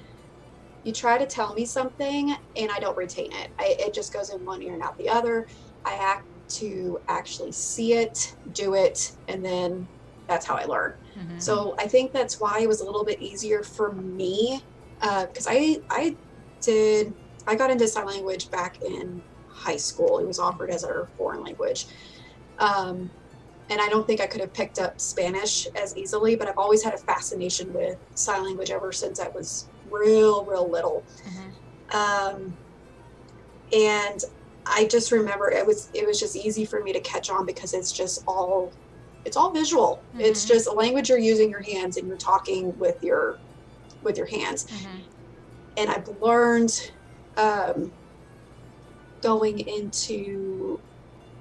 you try to tell me something and I don't retain it. It just goes in one ear and out the other. I have to actually see it, do it, and then that's how I learn. So I think that's why it was a little bit easier for me because I got into sign language back in high school. It was offered as a foreign language. And I don't think I could have picked up Spanish as easily, but I've always had a fascination with sign language ever since I was real little. And I just remember it was just easy for me to catch on because it's all visual. It's just a language you're using your hands and you're talking with your hands. And I've learned going into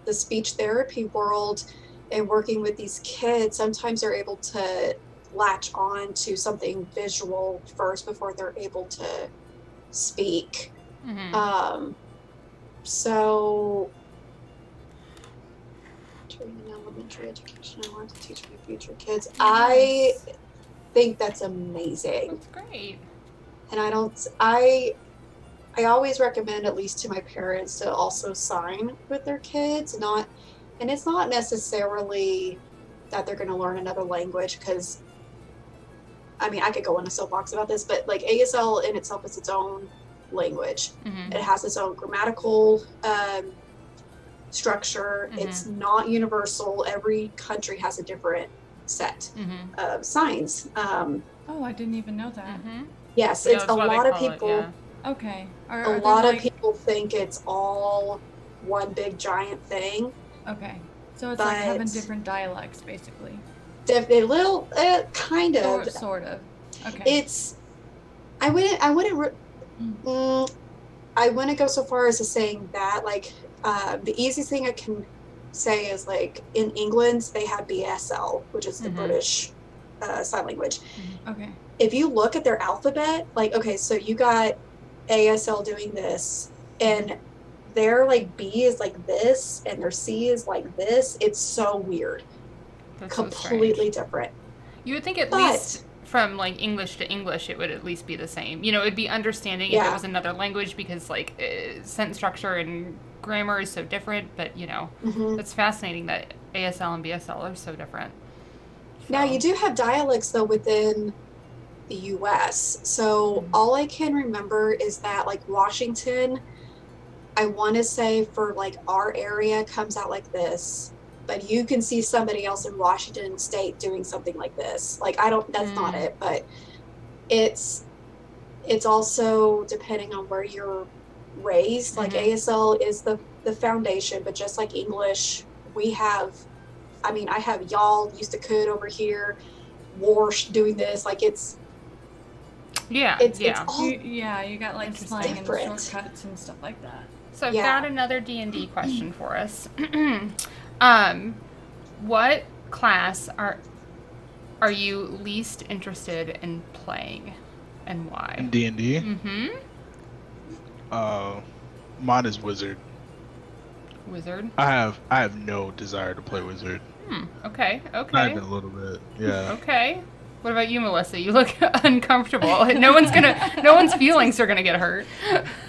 the speech therapy world and working with these kids, sometimes they're able to latch on to something visual first before they're able to speak. So during elementary education, I want to teach my future kids. Yes. I think that's amazing. That's great. And I always recommend, at least to my parents, to also sign with their kids. And it's not necessarily that they're going to learn another language, because I mean, I could go on a soapbox about this, but like ASL in itself is its own language. It has its own grammatical structure. It's not universal. Every country has a different set of signs. Oh, I didn't even know that. Yes, it's a lot of people. Okay. A lot of people think it's all one big giant thing. Okay. So it's like having different dialects, basically. A little, kind of. Sort of. Okay. I wouldn't go so far as to saying that, like, the easiest thing I can say is, like, in England, they have BSL, which is the British sign language. Okay. If you look at their alphabet, like, okay, so you got ASL doing this, and their, like, B is like this, and their C is like this. It's so weird. That's completely so different. You would think at least from, like, English to English, it would at least be the same. You know, it'd be understanding if it was another language because, like, sentence structure and grammar is so different. But, you know, it's fascinating that ASL and BSL are so different. So. Now, you do have dialects, though, within the U.S. So all I can remember is that, like, Washington, I want to say for, like, our area comes out like this. But you can see somebody else in Washington State doing something like this. Like, that's not it, but it's also depending on where you're raised. Like, ASL is the foundation, but just like English, I have y'all used to could over here, Warsh doing this. Like, it's all you got, like, slang different. And shortcuts and stuff like that. So I've got another D&D question for us. What class are you least interested in playing, and why? In D&D? Mine is wizard. Wizard? I have no desire to play wizard. Okay. Not even a little bit. Yeah. Okay. What about you, Melissa? You look uncomfortable. No one's feelings are gonna get hurt.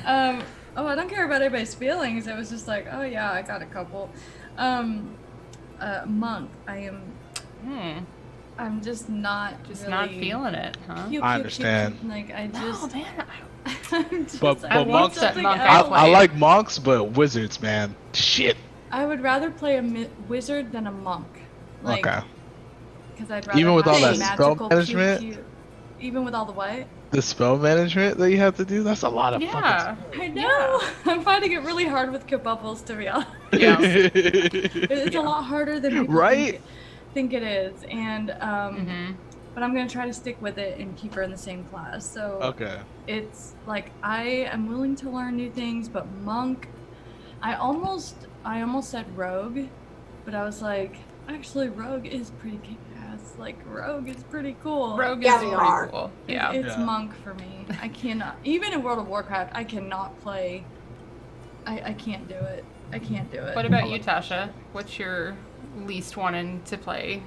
Oh, I don't care about anybody's feelings. It was just like, oh yeah, I got a couple. Monk. I'm just not really not feeling it, huh? I understand. Like, I just. Oh man. But monks. I like monks, but wizards, man, shit. I would rather play a wizard than a monk. Like, okay. Because I'd rather even with all that spell management. Even with all the what? The spell management that you have to do, that's a lot of fucking spell. I know. Yeah. I'm finding it really hard with kabuffles, to be honest. Yeah. It's a lot harder than people think it is. And but I'm going to try to stick with it and keep her in the same class. So it's like I am willing to learn new things, but monk, I almost said rogue, but I was like, actually rogue is pretty kick-ass. Like, rogue is pretty cool. Rogue is pretty cool. Yeah. It's monk for me. I cannot, even in World of Warcraft, I cannot play. I can't do it. I can't do it. What about you, Tasha? What's your least wanting to play?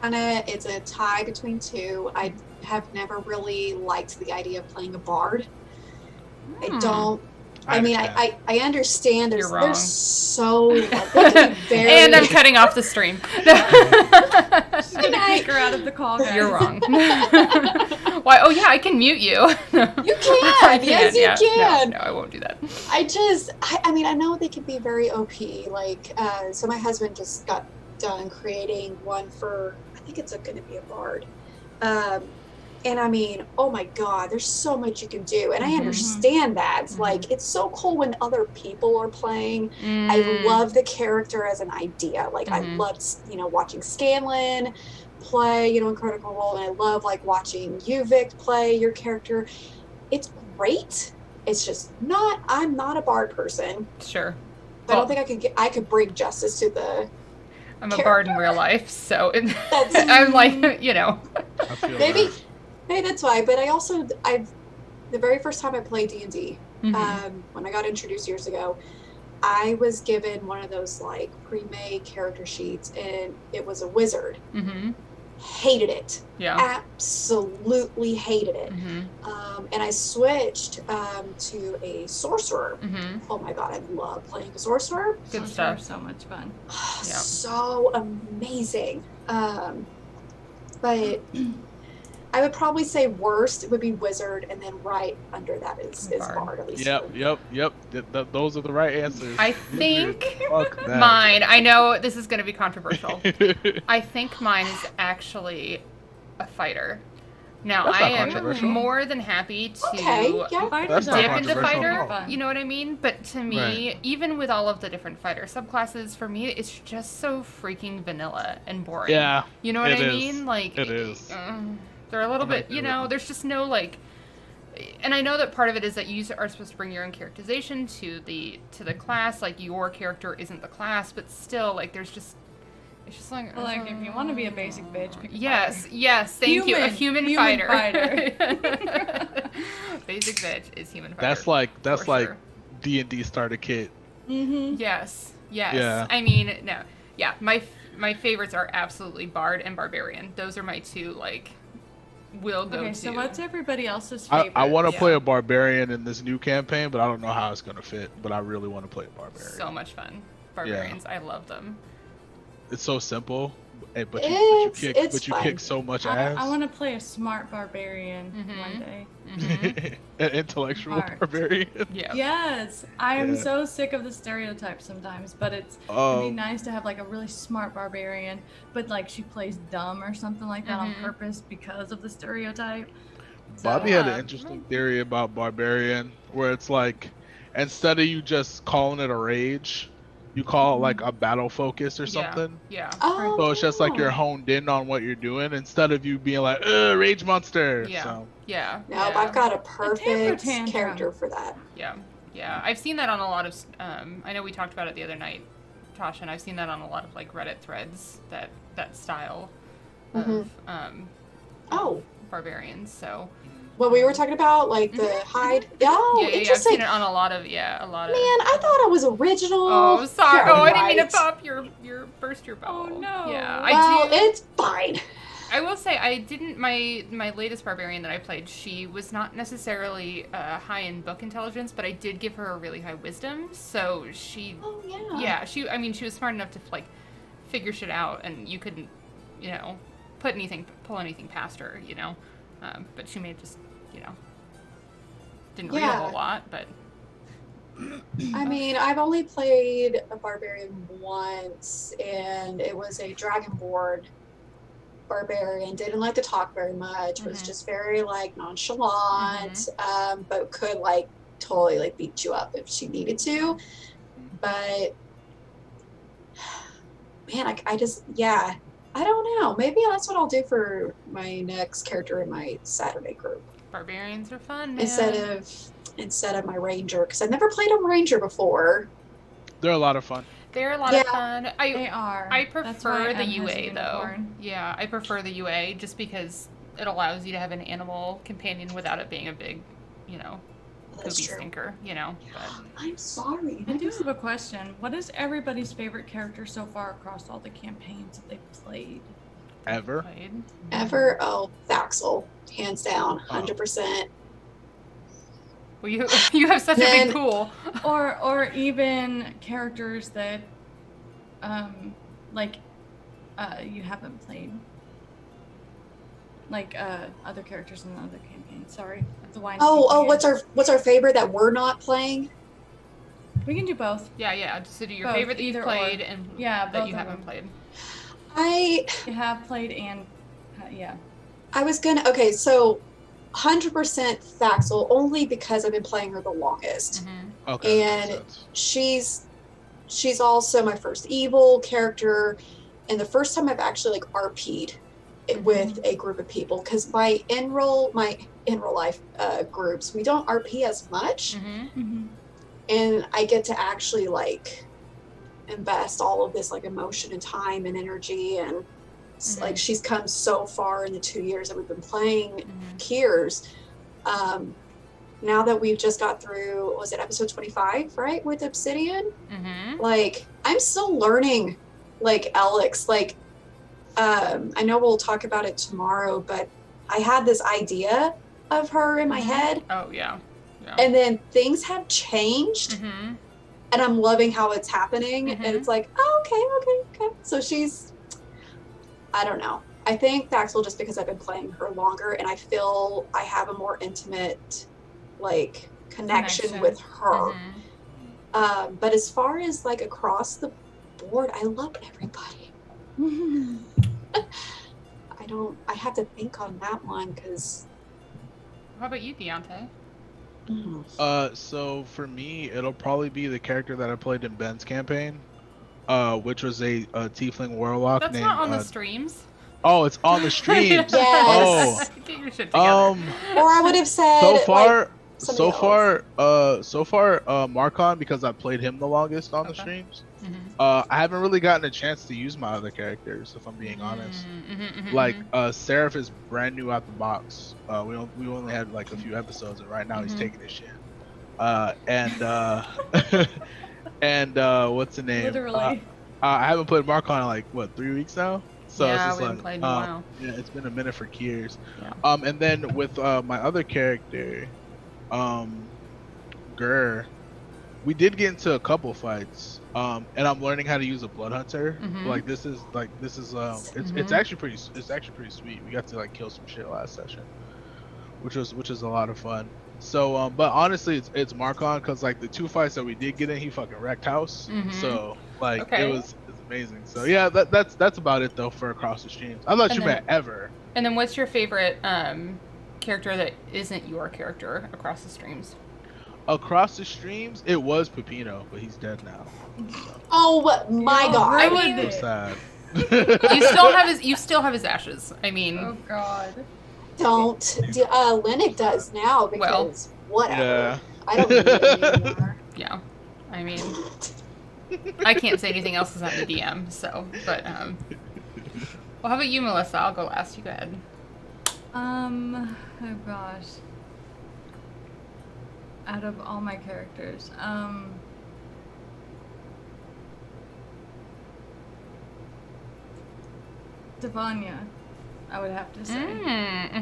It's a tie between two. I have never really liked the idea of playing a bard. I don't. I understand there's so very... And I'm cutting off the stream. She's gonna kick her out of the call, guys. You're wrong. Why? Oh yeah, I can mute you. You can. Yes, you can. No, I won't do that. I know they can be very OP. Like, so my husband just got done creating one for, I think it's going to be a bard. And I mean, oh my God, there's so much you can do. And I understand that. It's like, it's so cool when other people are playing. I love the character as an idea. Like, I loved, watching Scanlan play, in Critical Role. And I love, like, watching you, Vic, play your character. It's great. It's just I'm not a bard person. Sure. I don't think I could bring justice to the I'm a bard in real life, so I'm like, I feel Maybe that's why, but the very first time I played D&D, when I got introduced years ago, I was given one of those, like, pre-made character sheets, and it was a wizard. Hated it. Yeah. Absolutely hated it. And I switched to a sorcerer. Oh my God, I love playing a sorcerer. Good stuff. So much fun. So amazing. But I would probably say worst would be wizard, and then right under that is bard. At least. Yep. Those are the right answers. I think mine. I know this is going to be controversial. I think mine is actually a fighter. Now, I am more than happy to dip into fighter, you know what I mean? But to me, even with all of the different fighter subclasses, for me, it's just so freaking vanilla and boring. Yeah. You know what I mean? Like, it is. They're a little bit, there's just no, like... And I know that part of it is that you are supposed to bring your own characterization to the class. Like, your character isn't the class, but still, like, there's just... It's just like... Well, like, if you want to be a basic bitch, pick a yes, thank you. A human fighter. Basic bitch is human fighter. That's like D&D starter kit. Mm-hmm. Yes. Yeah. I mean, no. Yeah, my favorites are absolutely Bard and Barbarian. Those are my two, like, will go to. Okay, so what's everybody else's favorite? I want to play a Barbarian in this new campaign, but I don't know how it's going to fit. But I really want to play a Barbarian. So much fun. Barbarians, I love them. It's so simple, but you kick so much ass. I want to play a smart barbarian one day. Mm-hmm. An intellectual barbarian. Yeah. Yes, I am so sick of the stereotypes sometimes, but it'd be nice to have like a really smart barbarian, but like she plays dumb or something like that on purpose because of the stereotype. Bobby had an interesting theory about barbarian, where it's like, instead of you just calling it a rage, you call it like a battle focus or something. Yeah. Oh. So it's just like you're honed in on what you're doing instead of you being like, rage monster. Yeah. So. Yeah. Nope, I've got a perfect character for that. Yeah. Yeah. I've seen that on a lot of, I know we talked about it the other night, Tasha, and I've seen that on a lot of like Reddit threads, that style of barbarians. So. What we were talking about, like the hide. Oh, yeah, interesting. I've seen it on a lot of. Man, I thought it was original. Oh, sorry. I didn't mean to pop your burst your bubble. Oh no. Yeah, it's fine. I will say I didn't. My latest barbarian that I played, she was not necessarily high in book intelligence, but I did give her a really high wisdom. So she. Oh yeah. Yeah, she was smart enough to like figure shit out, and you couldn't, pull anything past her, but she may have just, didn't read a whole lot, but. I mean, I've only played a barbarian once, and it was a dragonborn barbarian. Didn't like to talk very much, was just very like nonchalant, but could like totally like beat you up if she needed to. But man, I just I don't know. Maybe that's what I'll do for my next character in my Saturday group. Barbarians are fun, man. Instead of my ranger, because I've never played a ranger before. They're a lot of fun. They're a lot of fun. They are. I prefer the UA though. Yeah, I prefer the UA just because it allows you to have an animal companion without it being a big, poopy stinker, But... I'm sorry. I do have a question. What is everybody's favorite character so far across all the campaigns that they've played? Ever? Oh, Thaxel. Hands down. 100%. Well, you have such a big pool. Or even characters that, you haven't played. Like other characters in other campaigns. Sorry, the wine. What's our favorite that we're not playing? We can do both. Yeah. So do your favorite that you've played and that you haven't played. I have played and I was gonna. Okay, so 100% Thaxel, only because I've been playing her the longest. Okay. And she's also my first evil character, and the first time I've actually like RP'd with a group of people, because my in real life groups, we don't RP as much, and I get to actually like invest all of this like emotion and time and energy, and like she's come so far in the 2 years that we've been playing Kiers. Now that we've just got through, was it episode 25, right, with Obsidian? Like I'm still learning like Alex, like I know we'll talk about it tomorrow, but I had this idea of her in my head. Oh yeah. And then things have changed, and I'm loving how it's happening. And it's like, okay. So she's, I don't know. I think Thaxel, just because I've been playing her longer, and I feel I have a more intimate, like, connection with her. But as far as like across the board, I love everybody. I I have to think on that one because. How about you, Deonte? So for me, it'll probably be the character that I played in Ben's campaign, which was a tiefling warlock That's named. Not on the streams. Oh, it's on the streams. Yes. Oh, get your shit together. Or I would have said so far, Marcon, because I played him the longest on the streams. I haven't really gotten a chance to use my other characters, if I'm being honest. Like Seraph is brand new out the box. We only had like a few episodes, and right now he's taking his shit. And what's the name? Literally. I haven't played Marcon in like 3 weeks now. So yeah, it's just we haven't played in a while. Yeah, it's been a minute for years. Yeah. And then with my other character, Gur, we did get into a couple fights. And I'm learning how to use a blood hunter. Like this is it's actually pretty sweet. We got to like kill some shit last session, which is a lot of fun. So but honestly, it's Marcon, because like the 2 fights that we did get in, he fucking wrecked house. So like it was amazing. So yeah, that's about it though for across the streams. I thought you meant ever. And then what's your favorite character that isn't your character across the streams? Across the streams, it was Pepino, but he's dead now. So. Oh my god! I mean, I'm sad. you still have his ashes. I mean, oh god. Don't. Linux does now because whatever. Yeah. I don't need it anymore. Yeah, I mean, I can't say anything else because I'm the DM. So, but well, how about you, Melissa? I'll go last. You go ahead. Oh gosh. Out of all my characters, Devanya, I would have to say.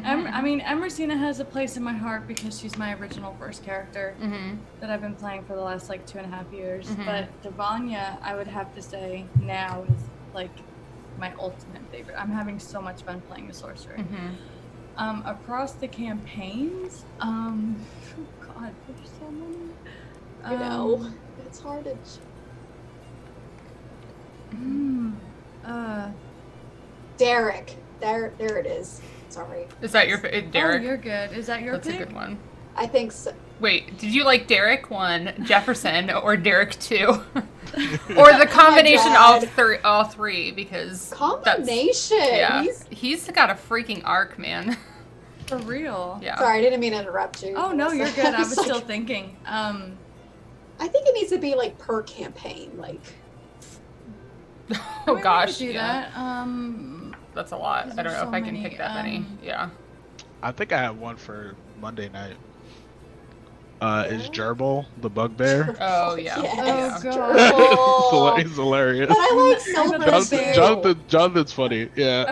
I mean, Emersina has a place in my heart because she's my original first character that I've been playing for the last like 2.5 years. But Devanya, I would have to say now is like my ultimate favorite. I'm having so much fun playing the sorcerer. Across the campaigns, oh god, there's so many. You know, it's hard to. Derek. There it is. Sorry. Is that your Derek? Oh, you're good. Is that your That's pick? a good one. I think so. Wait, did you like Derek 1, Jefferson, or Derek 2? Or the combination of all three? Because combination. He's got a freaking arc, man. For real. Yeah. Sorry, I didn't mean to interrupt you. Oh no, you're good. I was still thinking. I think it needs to be like per campaign, like. Oh gosh. Do that. That's a lot. I don't know if I can pick that many. Yeah. I think I have one for Monday night. Is Gerbil the bugbear? Oh yeah. Yes. Oh god. He's hilarious. But I like Silver Jonathan's funny. Yeah.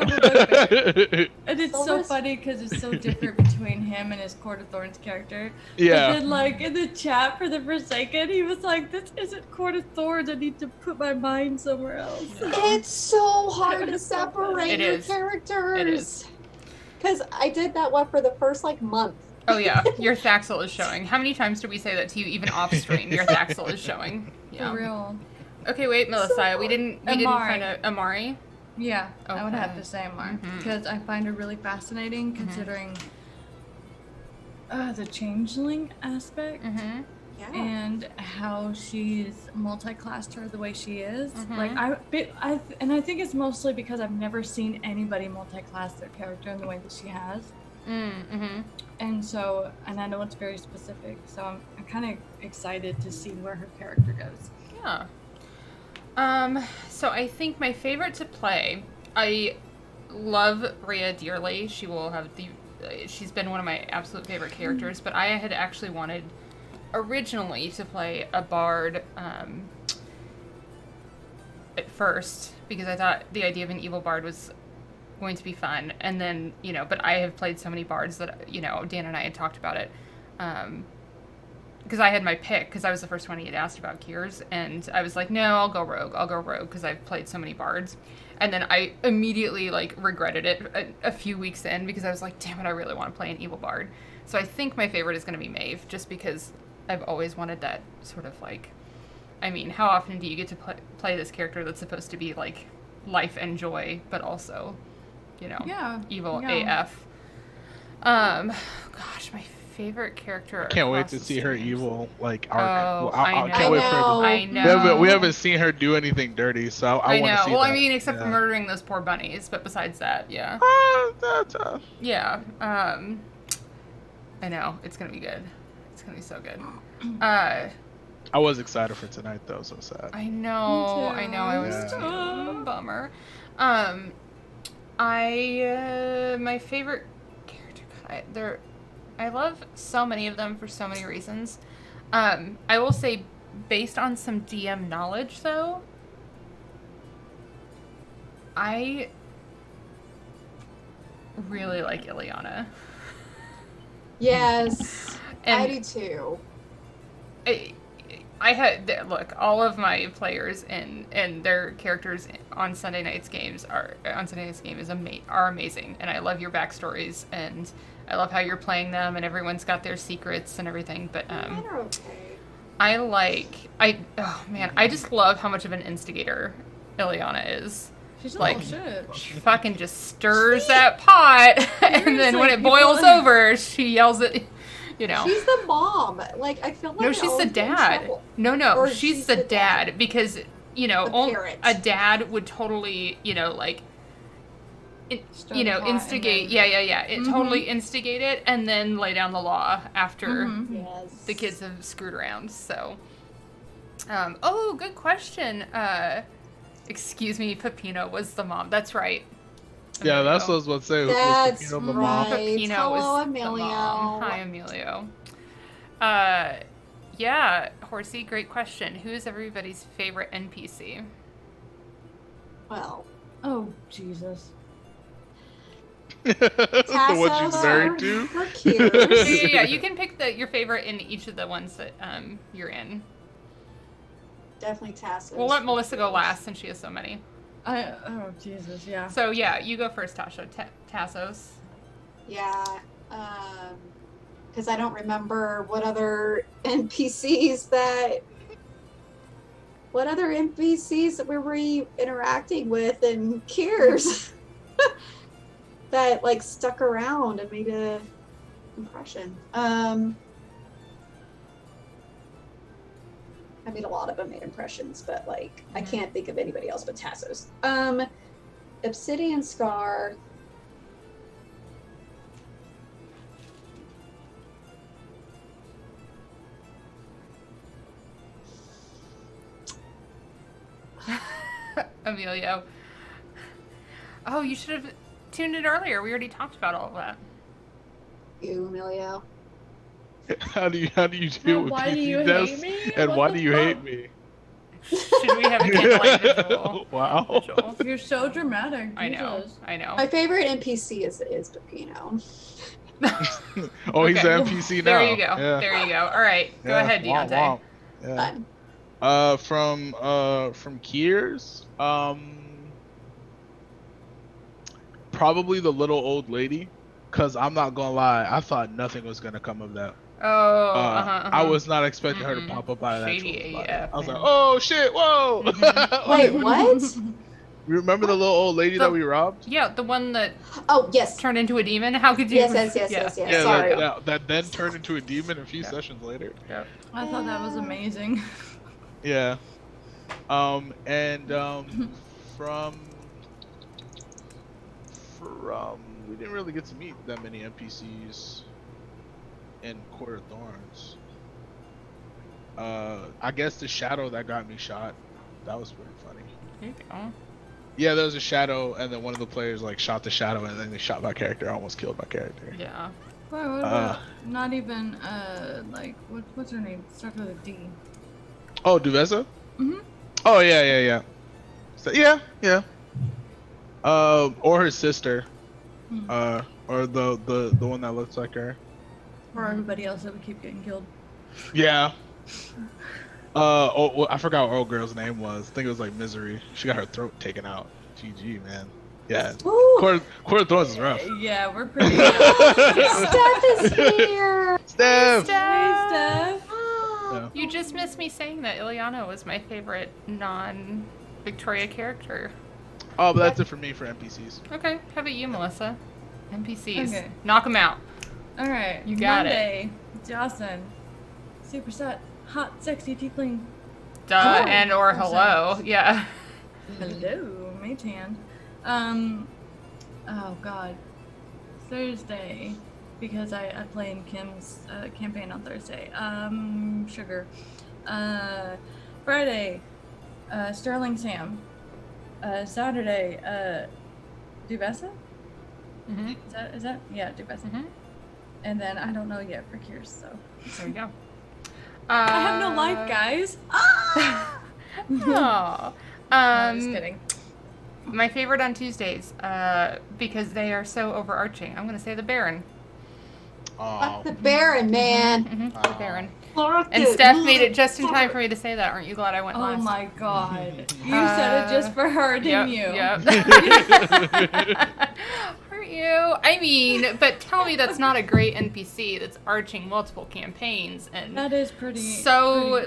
And it's so funny because it's so different between him and his Court of Thorns character. Yeah. But then like in the chat for the Forsaken, he was like, "This isn't Court of Thorns. I need to put my mind somewhere else." It's so hard to separate your characters. It is. Because I did that one for the first like month. Oh yeah, your Thaxel is showing. How many times did we say that to you, even off stream? Your Thaxel is showing. Yeah. For real. Okay, wait, Melissa. We didn't find Amari. Yeah, okay. I would have to say Amari because I find her really fascinating, considering the changeling aspect and how she's multi-classed her the way she is. Like I think it's mostly because I've never seen anybody multi-class their character in the way that she has. And so, and I know it's very specific, so I'm kind of excited to see where her character goes. Yeah. So I think my favorite to play, I love Rhea dearly. She's been one of my absolute favorite characters, but I had actually wanted originally to play a bard at first, because I thought the idea of an evil bard was going to be fun. And then, but I have played so many bards that, Dan and I had talked about it. Because I had my pick, because I was the first one he had asked about Gears. And I was like, no, I'll go rogue, because I've played so many bards. And then I immediately, regretted it a few weeks in, because I was like, damn it, I really want to play an evil bard. So I think my favorite is going to be Maeve, just because I've always wanted that sort of, how often do you get to play this character that's supposed to be, life and joy, but also evil AF. Gosh, my favorite character. I can't wait to see her evil arc. I know. I can't wait for it. I know. We haven't seen her do anything dirty, so I want to see Well, that. I mean, except for murdering those poor bunnies, but besides that, yeah. Yeah. I know. It's gonna be good. It's gonna be so good. I was excited for tonight, though. So sad. I know. I was too. Bummer. My favorite character. I love so many of them for so many reasons. I will say, based on some DM knowledge, though, I really like Ileana. Yes, and I do too. I had all of my players and their characters on Sunday night's game are amazing, and I love your backstories, and I love how you're playing them, and everyone's got their secrets and everything. But they're okay. I just love how much of an instigator Ileana is. She's like shit. She fucking just stirs that pot, and then when it boils over, she yells at. She's the mom. I feel like no, she's the dad. No, she's the dad because a dad would totally instigate. It totally instigate it and then lay down the law after the kids have screwed around. So, good question. Excuse me, Peppino was the mom. That's right. Yeah, that's what I was about to say. That's Peppino the right. mom? Peppino Hello, was Emilio. the mom. Hi, Emilio. Yeah, Horsey, great question. Who is everybody's favorite NPC? Well. Oh, Jesus. The one she's married to? For Kiers. Yeah, you can pick your favorite in each of the ones that you're in. Definitely Tasha. We'll let Melissa go last since she has so many. Oh, Jesus, yeah. So, yeah, you go first, Tasha. Tassos. Yeah, because I don't remember what other NPCs that we were interacting with in Kiers that, stuck around and made an impression. I mean, a lot of them made impressions, but I can't think of anybody else but Tassos. Obsidian Scar. Emilio. Oh, you should have tuned in earlier. We already talked about all of that. You, Emilio. How do you deal with PC deaths? And why do you hate me? Should we have a candlelight visual? Wow. You're so dramatic. I know. My favorite NPC is Peppino. Oh, he's an NPC now. There you go. Yeah. There you go. All right. Go ahead, Deonte. Yeah. From Kiers, probably the little old lady, because I'm not gonna lie, I thought nothing was gonna come of that. I was not expecting her to pop up out of that troll's body. I was like, oh shit, whoa! Wait, what? You remember the little old lady that we robbed? Yeah, the one that yes turned into a demon. How could you? Yes. Yeah, sorry. That then turned into a demon a few sessions later. Yep. I thought that was amazing. Yeah. From we didn't really get to meet that many NPCs in Court of Thorns. I guess the shadow that got me shot, that was pretty funny. There you go. Yeah, there was a shadow, and then one of the players shot the shadow, and then they shot my character. I almost killed my character. Yeah. Wait, what about not even what's her name? Starts with a D. Oh, Duveza? Mhm. Oh yeah. So, yeah. Or her sister. Or the one that looks like her. Or everybody else that would keep getting killed. Yeah. I forgot what old girl's name was. I think it was Misery. She got her throat taken out. GG, man. Yeah. Court of Thorns is rough. Yeah, we're pretty. Steph is here. Steph. Hey, Steph. Yeah. You just missed me saying that Ileana was my favorite non-Victoria character. Oh, but that's it for me for NPCs. Okay. How about you, Melissa? NPCs. Okay. Knock them out. All right. You got Monday, Jocelyn. Superset. Hot, sexy, tickling. Duh, and or hello. Yeah. Hello, mage hand. Oh God. Thursday, because I play in Kim's campaign on Thursday. Sugar. Friday, Sterling Sam. Saturday, Dubessa? Mm-hmm. Is that? Yeah, Dubessa. Mm-hmm. And then I don't know yet for Kiers, so. There you go. I have no life, guys. Oh. No, just kidding. My favorite on Tuesdays, because they are so overarching. I'm going to say the Baron. Fuck the Baron, man. Mm-hmm. The Baron. And Steph made it just in time for me to say that. Aren't you glad I went last? Oh my God. You said it just for her, didn't you? Yep. Aren't you? I mean, but tell me that's not a great NPC that's arching multiple campaigns and that is pretty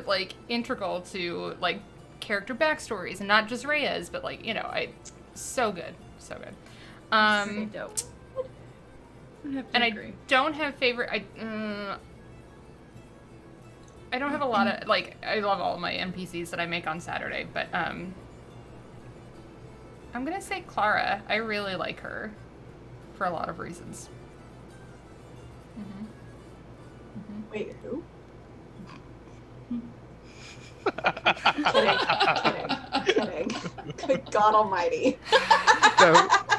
like integral to like character backstories and not just Rhea's, but like, so good. So good. Pretty dope. I don't have favorite. I don't have a lot of like. I love all my NPCs that I make on Saturday, but I'm gonna say Clara. I really like her for a lot of reasons. Wait, who? Kidding. Good God Almighty.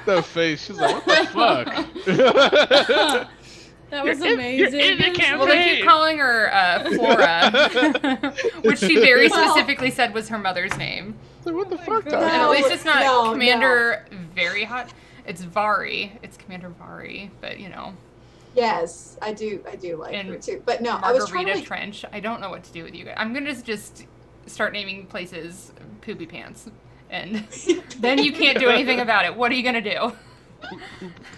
The face. She's like, what the fuck? That was amazing. You're in the campaign. Well, they keep calling her Flora, which she very specifically said was her mother's name. So what the fuck? And at least it's not Commander Very Hot. It's Vari. It's Commander Vari, but Yes, I do like her too. But no, I was trying to Trench. I don't know what to do with you guys. I'm gonna just start naming places Poopy Pants, and then you can't do anything about it. What are you gonna do?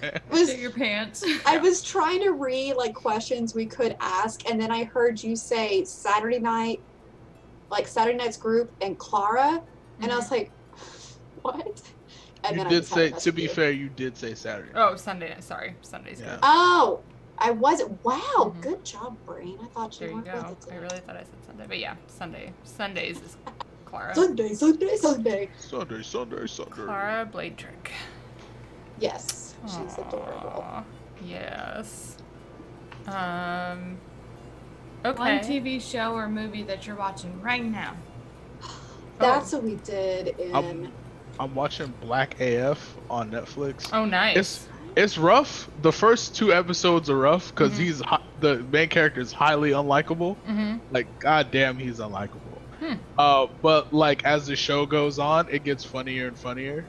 Get your pants. I was trying to read like questions we could ask, and then I heard you say Saturday night's group and Clara, and I was like, what? And you then did say, to be fair, you did say Saturday. Oh, Sunday. Sorry, Sunday's good. Oh, I wasn't. Wow, good job, brain. I thought you there weren't you go. with it. I really thought I said Sunday, but yeah, Sunday. Sundays is Clara. Sunday. Sunday. Clara Blade Trick. Yes, she's adorable. Yes. Okay. One TV show or movie that you're watching right now. That's what we did in. I'm watching Black AF on Netflix. Oh, nice. It's rough. The first 2 episodes are rough because the main character is highly unlikable. Like, goddamn, he's unlikable. But like as the show goes on, it gets funnier and funnier.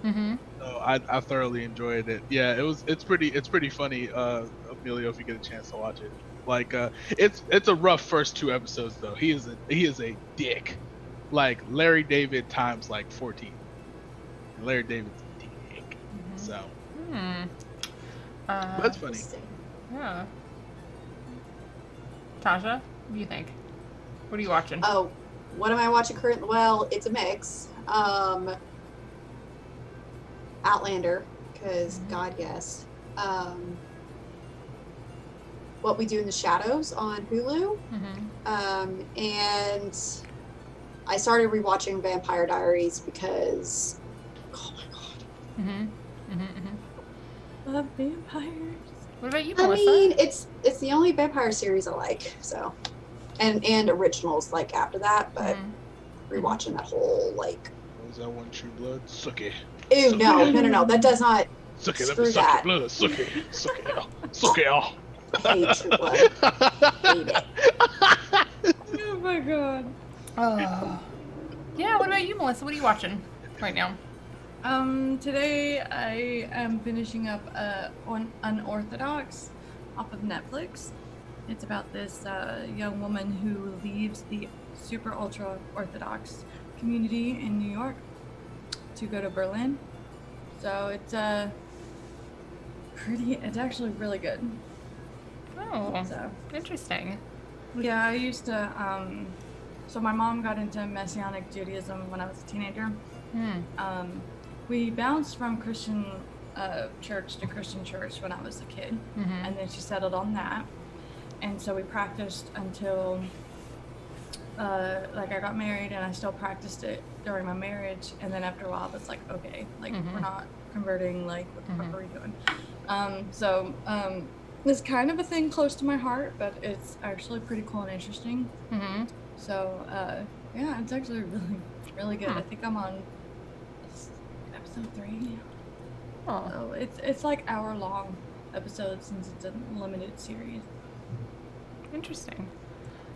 So I thoroughly enjoyed it. Yeah, it's pretty funny. Emilio, if you get a chance to watch it, like it's a rough first 2 episodes though. He is a dick, like Larry David times like 14. Larry David's a dick. So that's funny. Yeah. Tasha, what do you think? What are you watching? Oh, what am I watching currently? Well, it's a mix. Outlander, because God, yes. What We Do in the Shadows on Hulu. And I started rewatching Vampire Diaries because, oh my God. Love vampires. What about you, I Melissa? mean, it's the only vampire series I like, so. And originals like after that, but rewatching that whole like. Was that one True Blood? Suck it. Ew, no. That does not. Suck it. Screw Let me suck that. your blood. Suck it. Suck it. Suck it. I hate True Blood. Hate it. Oh my God. Yeah. What about you, Melissa? What are you watching right now? Today I am finishing up Unorthodox off of Netflix. It's about this young woman who leaves the super ultra Orthodox community in New York to go to Berlin. So it's actually really good. Oh, so interesting. Yeah, I used to. So my mom got into Messianic Judaism when I was a teenager. we bounced from Christian church to Christian church when I was a kid, and then she settled on that, and so we practiced until like I got married, and I still practiced it during my marriage, and then after a while it's like, okay, like we're not converting, like what the fuck are we doing? So it's kind of a thing close to my heart, but it's actually pretty cool and interesting. So yeah, it's actually really good. I think I'm on episode 3. So it's like hour-long episodes since it's a limited series. Interesting.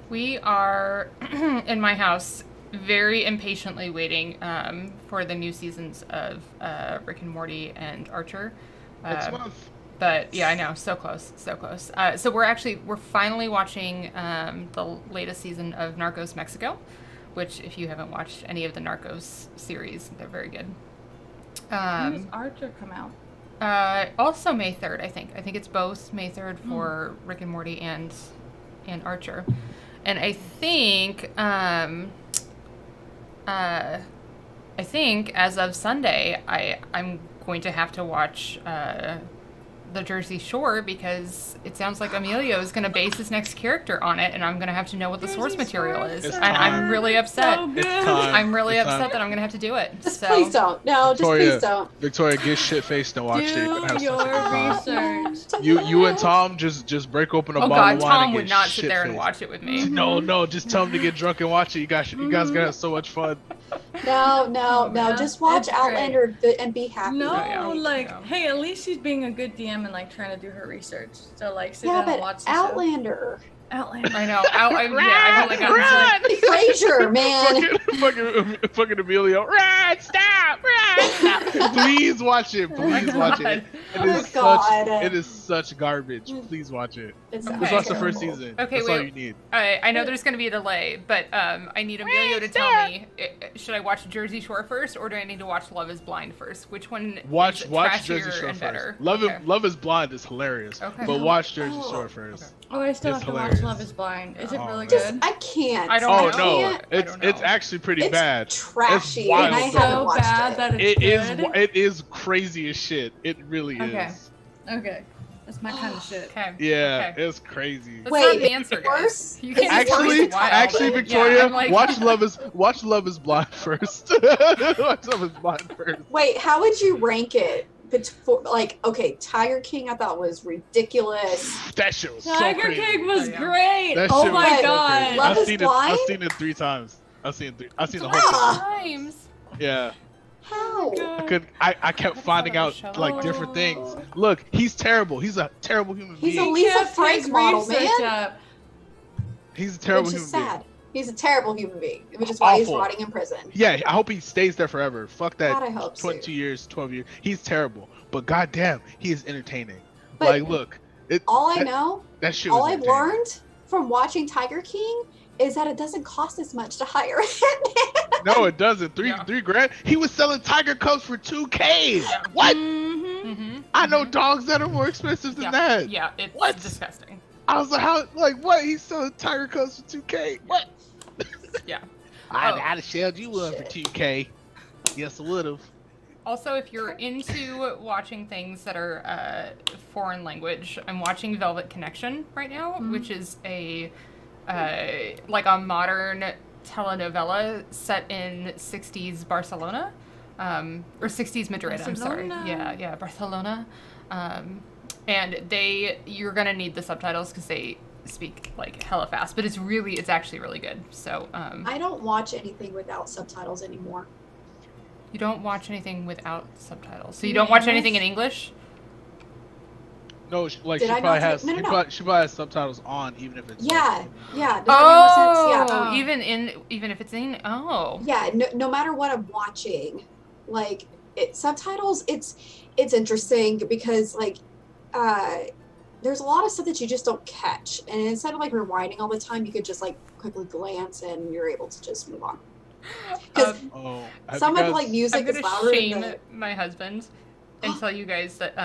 We are in my house very impatiently waiting for the new seasons of Rick and Morty and Archer. Next month. But yeah, I know, so close. So we're finally watching the latest season of Narcos Mexico, which if you haven't watched any of the Narcos series, they're very good. When does Archer come out? Also May 3rd, I think. I think it's both May 3rd for Rick and Morty and Archer. And I think as of Sunday, I'm going to have to watch the Jersey Shore because it sounds like Emilio is going to base his next character on it, and I'm going to have to know what the source material is. And I'm really upset. So good. I'm really upset that I'm going to have to do it. Just please don't. No, Victoria, just please don't. Victoria, get shit-faced and watch it. Do your research. You and Tom just break open a bottle God, of wine Tom and would get not sit there and shit-faced. watch it with me. No, just tell him to get drunk and watch it. You guys gonna have so much fun. No. Just watch It's Outlander and be happy. No, hey, at least she's being a good DM and like trying to do her research. So like sit Yeah, down but and watch the Outlander. show. Outlander. I know. I've only gotten to Frasier, man. fucking Emilio. Run! Stop! Please watch it. Please watch it. It is such garbage. Please watch it. It's Just watch the first season. Okay, That's all you need. I know there's going to be a delay, but I need Emilio to tell me, should I watch Jersey Shore first, or do I need to watch Love is Blind first? Which one watch is trashier Jersey Shore and first. better? Love is Blind is hilarious. Okay. But watch Jersey Shore first. Okay. Oh, I still It's have to hilarious. watch Love is Blind. Is it really Just, good? I can't. I don't Oh know. no, I don't know. it's actually pretty It's bad. trashy, It's wild, and I though. haven't So watched bad it. that it's good. It is crazy as shit. It really Okay. is. Okay. That's my kind of shit. Okay. Yeah, Okay. it's crazy. That's Wait, not the answer, guys. worse? You can't Actually, just wild. actually, Yeah, Victoria, I'm like- watch Love is Blind first. Watch Love is Blind first. Wait, how would you rank it? Okay, Tiger King I thought was ridiculous. That shit was so Tiger crazy. King was Yeah. great. That Oh shit my was so god. crazy. Love is Blind? I've seen it 3 times. I've seen the whole Ah. thing. Times. Yeah. How? I kept finding out show. like different things. Look, he's terrible. He's a terrible human He's being. a Lisa Kept Frank his model, research man. up. He's a terrible Which human is being. sad. He's a terrible human being, which is why he's Awful. rotting in prison. Yeah, I hope he stays there forever. Fuck that. God, I hope so. 22 years, 12 years. He's terrible. But goddamn, he is entertaining. But like, look, all I know, that shit. all was I've entertaining. learned from watching Tiger King is that it doesn't cost as much to hire a hitman. No, it doesn't. Three grand. He was selling tiger cubs for $2K. Yeah. What? Mm-hmm. I know dogs that are more expensive than that. Yeah, it's What? disgusting. I was like, how? Like, what? He's selling tiger cubs for $2K. What? Yeah. I'd have shelled you one for $2K. Yes, I would have. Also, if you're into watching things that are foreign language, I'm watching Velvet Connection right now, which is a modern telenovela set in 60s Barcelona, or 60s Madrid. Barcelona. I'm sorry. Yeah, Barcelona. And you're gonna need the subtitles because they speak like hella fast, but it's actually really good. So I don't watch anything without subtitles anymore. you don't watch anything without subtitles. So you don't watch anything in English? No, she Did I probably not has. say- no, she no. probably has subtitles on, even if it's. Yeah. Does that make more sense? Yeah. Oh, even if it's in Yeah, no matter what I'm watching, like subtitles, it's interesting because like there's a lot of stuff that you just don't catch, and instead of like rewinding all the time, you could just like quickly glance and you're able to just move on. Because have some you of guys- like music I'm is gonna louder shame than my husband and tell you guys that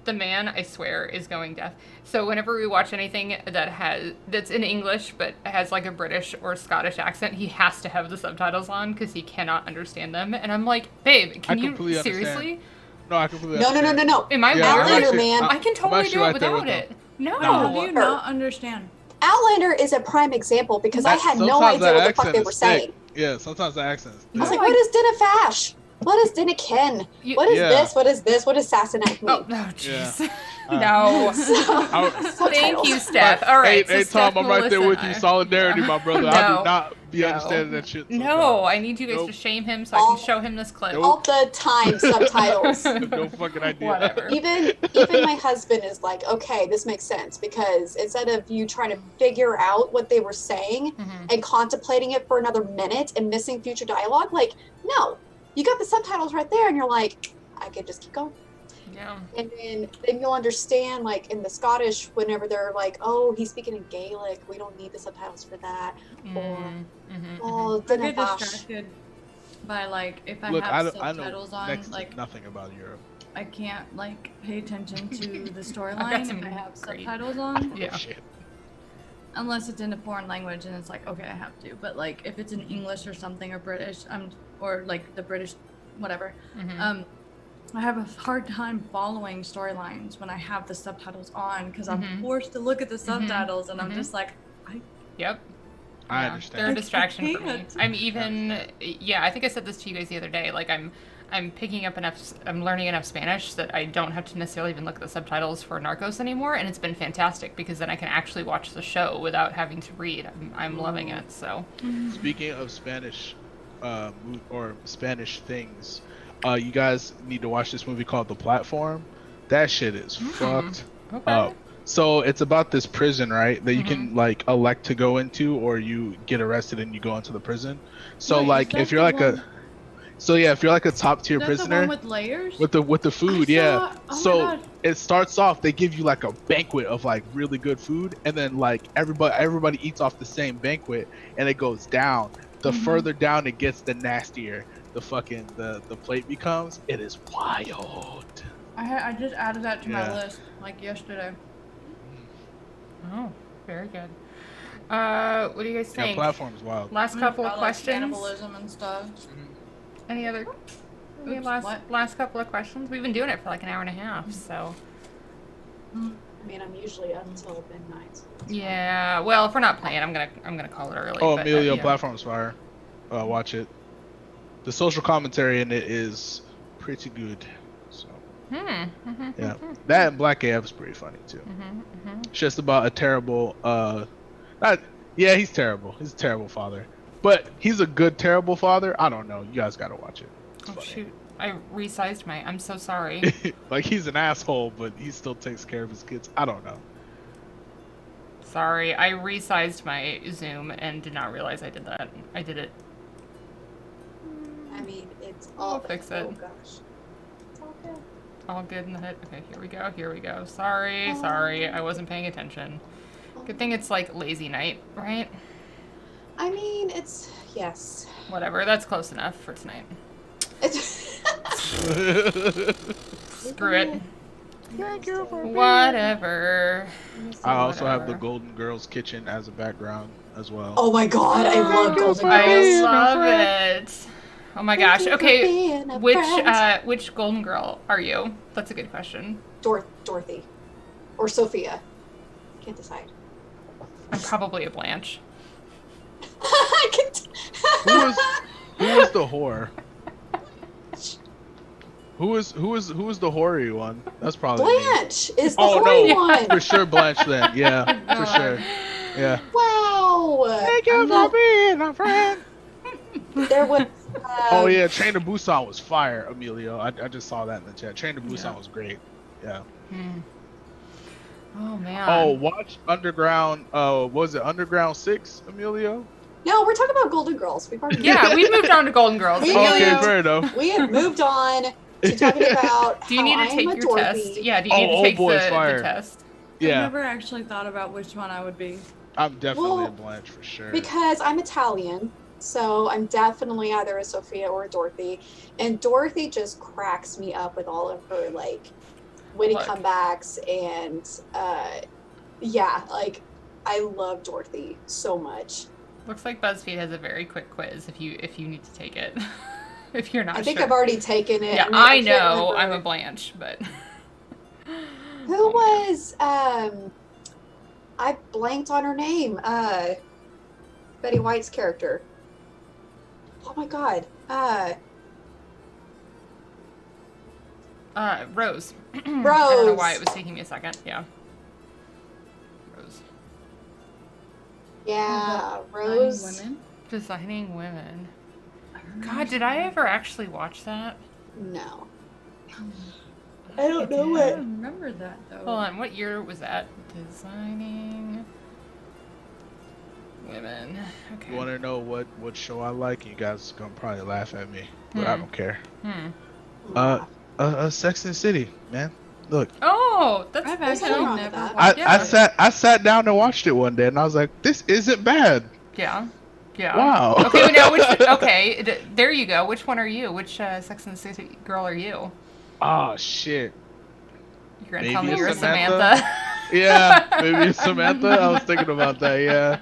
The man, I swear, is going deaf. So whenever we watch anything that's in English but has like a British or Scottish accent, he has to have the subtitles on because he cannot understand them. And I'm like, babe, can you seriously? Understand. No, I completely understand. No. Am I Outlander, man. I can totally do it without it. No. How do you not understand? Outlander is a prime example because I had no idea what the fuck they were saying. Yeah, sometimes the accent's thick. I was like, what is Dinnafash? What is Dinnaken? What is this? What is this? What does Sassenach mean? Oh, jeez. No. Thank you, Steph. All right. Hey, Tom, I'm right there with you. Solidarity, my brother. I do not be understanding that shit. No, I need you guys to shame him so I can show him this clip. All the time, subtitles. No fucking idea. Whatever. Even my husband is like, okay, this makes sense, because instead of you trying to figure out what they were saying and contemplating it for another minute and missing future dialogue, like, no, you got the subtitles right there, and you're like, I could just keep going. Yeah. And then you'll understand, like, in the Scottish, whenever they're like, oh, he's speaking in Gaelic, we don't need the subtitles for that. Or, I get distracted by, like, if I have subtitles on, like, nothing about Europe. I can't, like, pay attention to the storyline if I have subtitles on. Yeah. Unless it's in a foreign language and it's like, okay, I have to. But, like, if it's in English or something, or British, or, like, the British, whatever, I have a hard time following storylines when I have the subtitles on, because I'm forced to look at the subtitles, and I'm just like, Yep. I understand. They're a distraction for me. I'm even, I think I said this to you guys the other day, like, I'm picking up I'm learning enough Spanish that I don't have to necessarily even look at the subtitles for Narcos anymore, and it's been fantastic, because then I can actually watch the show without having to read. I'm loving it, so. Speaking of Spanish, or Spanish things, you guys need to watch this movie called The Platform. That shit is fucked up. So it's about this prison, right, that you can, like, elect to go into, or you get arrested and you go into the prison. So, like, if you're like if you're like a top tier prisoner, the one with layers, with the food, it starts off, they give you like a banquet of like really good food, and then like everybody eats off the same banquet, and it goes down. The further down it gets, the nastier the fucking the plate becomes. It is wild. I just added that to my list like yesterday. Oh, very good. What do you guys think? Yeah, Platform's wild. Last couple of questions. Cannibalism and stuff. Any other? Last couple of questions. We've been doing it for like an hour and a half, so. I mean, I'm usually up until midnight. So yeah. Well, if we're not playing, I'm gonna call it early. Oh, Emilio, Platform's fire. Watch it. The social commentary in it is pretty good. So. Yeah. That and Black AF is pretty funny too. It's just about a terrible. He's terrible. He's a terrible father. But he's a good, terrible father. I don't know. You guys gotta watch it. It's funny. Shoot. I resized I'm so sorry. Like, he's an asshole, but he still takes care of his kids. I don't know. Sorry. I resized my Zoom and did not realize I did that. I did it. I mean, it's all... I'll fix it. Oh, gosh. It's all good. All good in the head. Okay, here we go. Sorry. I wasn't paying attention. Good thing it's, like, lazy night, right? I mean, it's... Yes. Whatever. That's close enough for tonight. Screw it. Whatever. I also have the Golden Girls kitchen as a background as well. Oh my god, I love Golden Girls. I love it. Oh my gosh. Okay, which Golden Girl are you? That's a good question. Dorothy. Or Sophia. Can't decide. I'm probably a Blanche. Who was the whore? Who is the hoary one? That's probably Blanche is the hoary one. For sure, Blanche then. Yeah, for sure. Yeah. Wow. Thank you for being a friend. There was. Oh yeah, Train to Busan was fire, Emilio. I just saw that in the chat. Train to Busan was great. Yeah. Oh man. Oh, watch Underground. Was it Underground 6, Emilio? No, we're talking about Golden Girls. We've already. Yeah, we've moved on to Golden Girls. Okay, fair enough. We have moved on to talking about. Do you need to take your Dorothy. test? Yeah. Do you need to take the test? Yeah. I've never actually thought about which one I would be. I'm definitely a Blanche for sure. Because I'm Italian, so I'm definitely either a Sophia or a Dorothy. And Dorothy just cracks me up with all of her, like, witty comebacks, and yeah, like I love Dorothy so much. Looks like BuzzFeed has a very quick quiz if you need to take it. If you're not sure. I think I've already taken it. Yeah, I know. I'm a Blanche, but who was I blanked on her name. Betty White's character. Oh my god. Rose. Rose. I don't know why it was taking me a second. Yeah. Rose. Yeah, Rose. Designing Women. God, did I ever actually watch that? No. I don't know it. I don't remember that though. Hold on, what year was that? Designing Women. Okay. You want to know what show I like? You guys gonna probably laugh at me, but I don't care. Sex and the City, man. Look. Oh, I've actually never watched it. I sat down and watched it one day, and I was like, this isn't bad. Yeah. Yeah. Wow. Okay, now okay, there you go. Which one are you? Which Sex and the City girl are you? Oh shit. You're gonna tell me you're Samantha? Yeah, maybe it's Samantha. I was thinking about that. Yeah.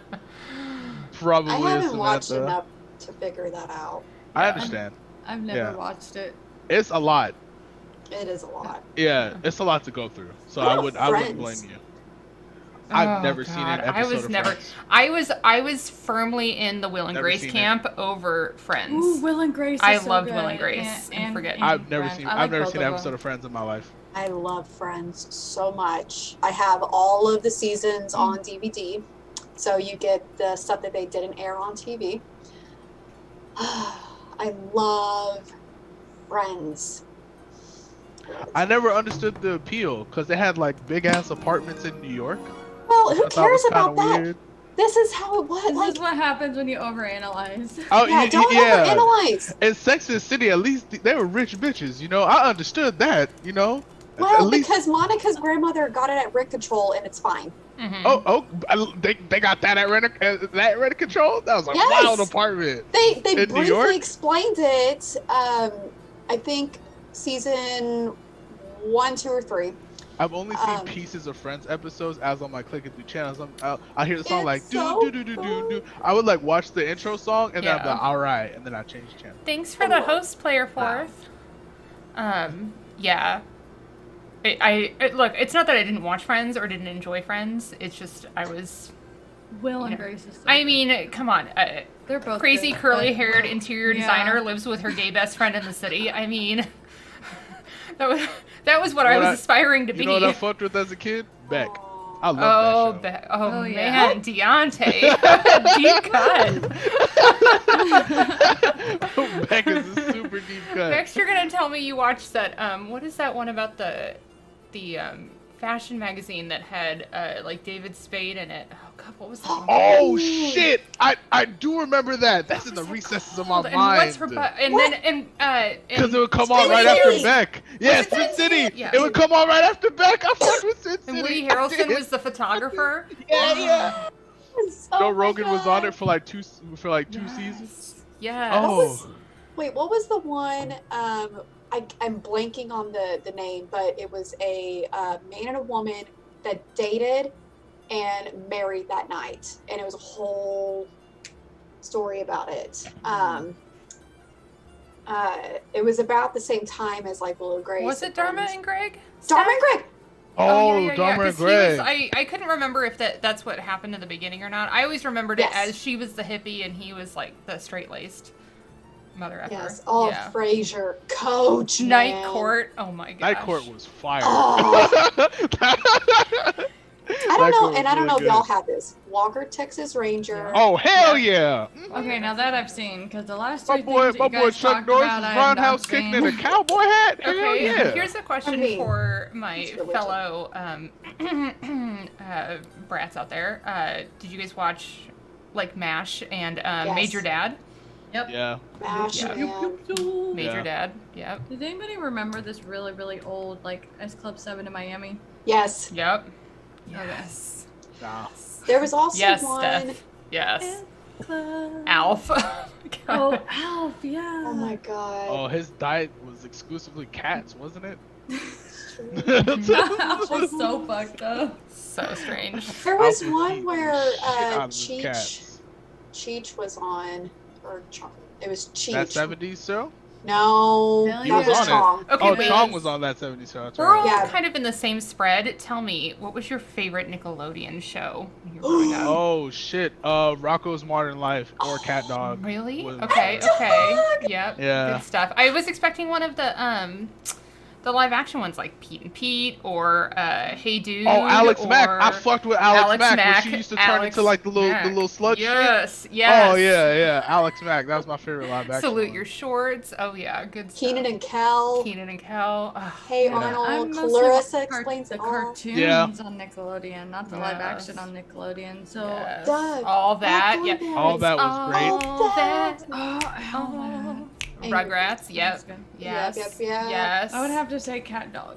Probably. I haven't watched enough to figure that out. I understand. I've never watched it. It's a lot. It is a lot. Yeah, it's a lot to go through. So I wouldn't blame you. I've never seen an episode of Friends. I was firmly in the Will and Grace camp over Friends. Ooh, Will and Grace. I loved Will and Grace. I've never seen an episode of Friends in my life. I love Friends so much. I have all of the seasons on DVD, so you get the stuff that they didn't air on TV. I love Friends. I never understood the appeal because they had like big ass apartments in New York. Well, who cares about that? Weird. This is how it was. This is what happens when you overanalyze. Oh, yeah, don't overanalyze. In Sex and the City, at least they were rich bitches. You know, I understood that. You know. Well, because Monica's grandmother got it at rent control, and it's fine. Mm-hmm. They got that at rent control. That was a wild apartment. They briefly explained it. I think season 1, 2, or 3. I've only seen pieces of Friends episodes as I'm like clicking through channels. I hear the song like do. I would like watch the intro song and then I'd be like, all right, and then I change the channel. Thanks for the host, Player Fourth. Yeah. I look. It's not that I didn't watch Friends or didn't enjoy Friends. It's just I was. Will and Grace is. I mean, come on. They're both crazy curly-haired interior designer lives with her gay best friend in the city. I mean, that was what I was aspiring to be. You know what I fucked with as a kid? Beck. I love that show. Oh man, Deonte. Deep cut. Beck is a super deep cut. Next, you're gonna tell me you watched that. What is that one about the fashion magazine that had like David Spade in it? Oh God, what was that one? Oh shit! I do remember that. That's in the recesses of my mind. What's her because it would come on right after Beck. Yeah, Spin City. Yeah. It would come on right after Beck. I fucked with Spin City. And Woody Harrelson was the photographer. Yeah. Joe Rogan was on it for like two seasons. Yeah. Oh. What was the one? I'm blanking on the name, but it was a man and a woman that dated and married that night, and it was a whole story about it. It was about the same time as like Will and Grace. Was it Dharma and Greg? Dharma and Greg. Oh, Dharma and Greg. I couldn't remember if that's what happened in the beginning or not. I always remembered it as she was the hippie and he was like the straight-laced mother effer. Yes. Oh, yeah. Frasier, Coach, Night Court. Oh my god. Night Court was fire. Oh. I don't know if y'all had this. Walker, Texas Ranger. Oh hell yeah! Okay, now that I've seen, because the last two my boy Chuck Norris is roundhouse kicking in a cowboy hat. Okay, yeah. Here's a question for my fellow brats out there. Did you guys watch like MASH and Major Dad? Yep. Yeah. MASH. Major Dad. Yep. Does anybody remember this really, really old like S Club 7 in Miami? Yes. Yep. Yes. Nah. There was also one. Steph. Yes. Alf. Oh, Alf, yeah. Oh my god. Oh, his diet was exclusively cats, wasn't it? That was so fucked up. So strange. There was one where Cheech was on, or it was Cheech. That 70s show? No, he was on Chong. it. Okay, Chong was on that 70s show. We're all kind of in the same spread. Tell me, what was your favorite Nickelodeon show when you were growing up? Oh shit, Rocko's Modern Life or Cat Dog. Really? Was... Okay. Yep. Yeah. Good stuff. I was expecting one of the live action ones like Pete and Pete or Hey Dude. Oh, Alex Mack. I fucked with Alex Mack when she used to turn into like the little sludge. Yes. Oh yeah. Alex Mack. That was my favorite live action. Salute Your Shorts. Oh yeah, good stuff. Keenan and Kel. Hey Arnold. Clarissa Explains the It All. Cartoons on Nickelodeon, not the live action on Nickelodeon. So Doug. All that. Yeah. All that was great. All that. Rugrats, yep. Yes. Yes. I would have to say Cat Dog.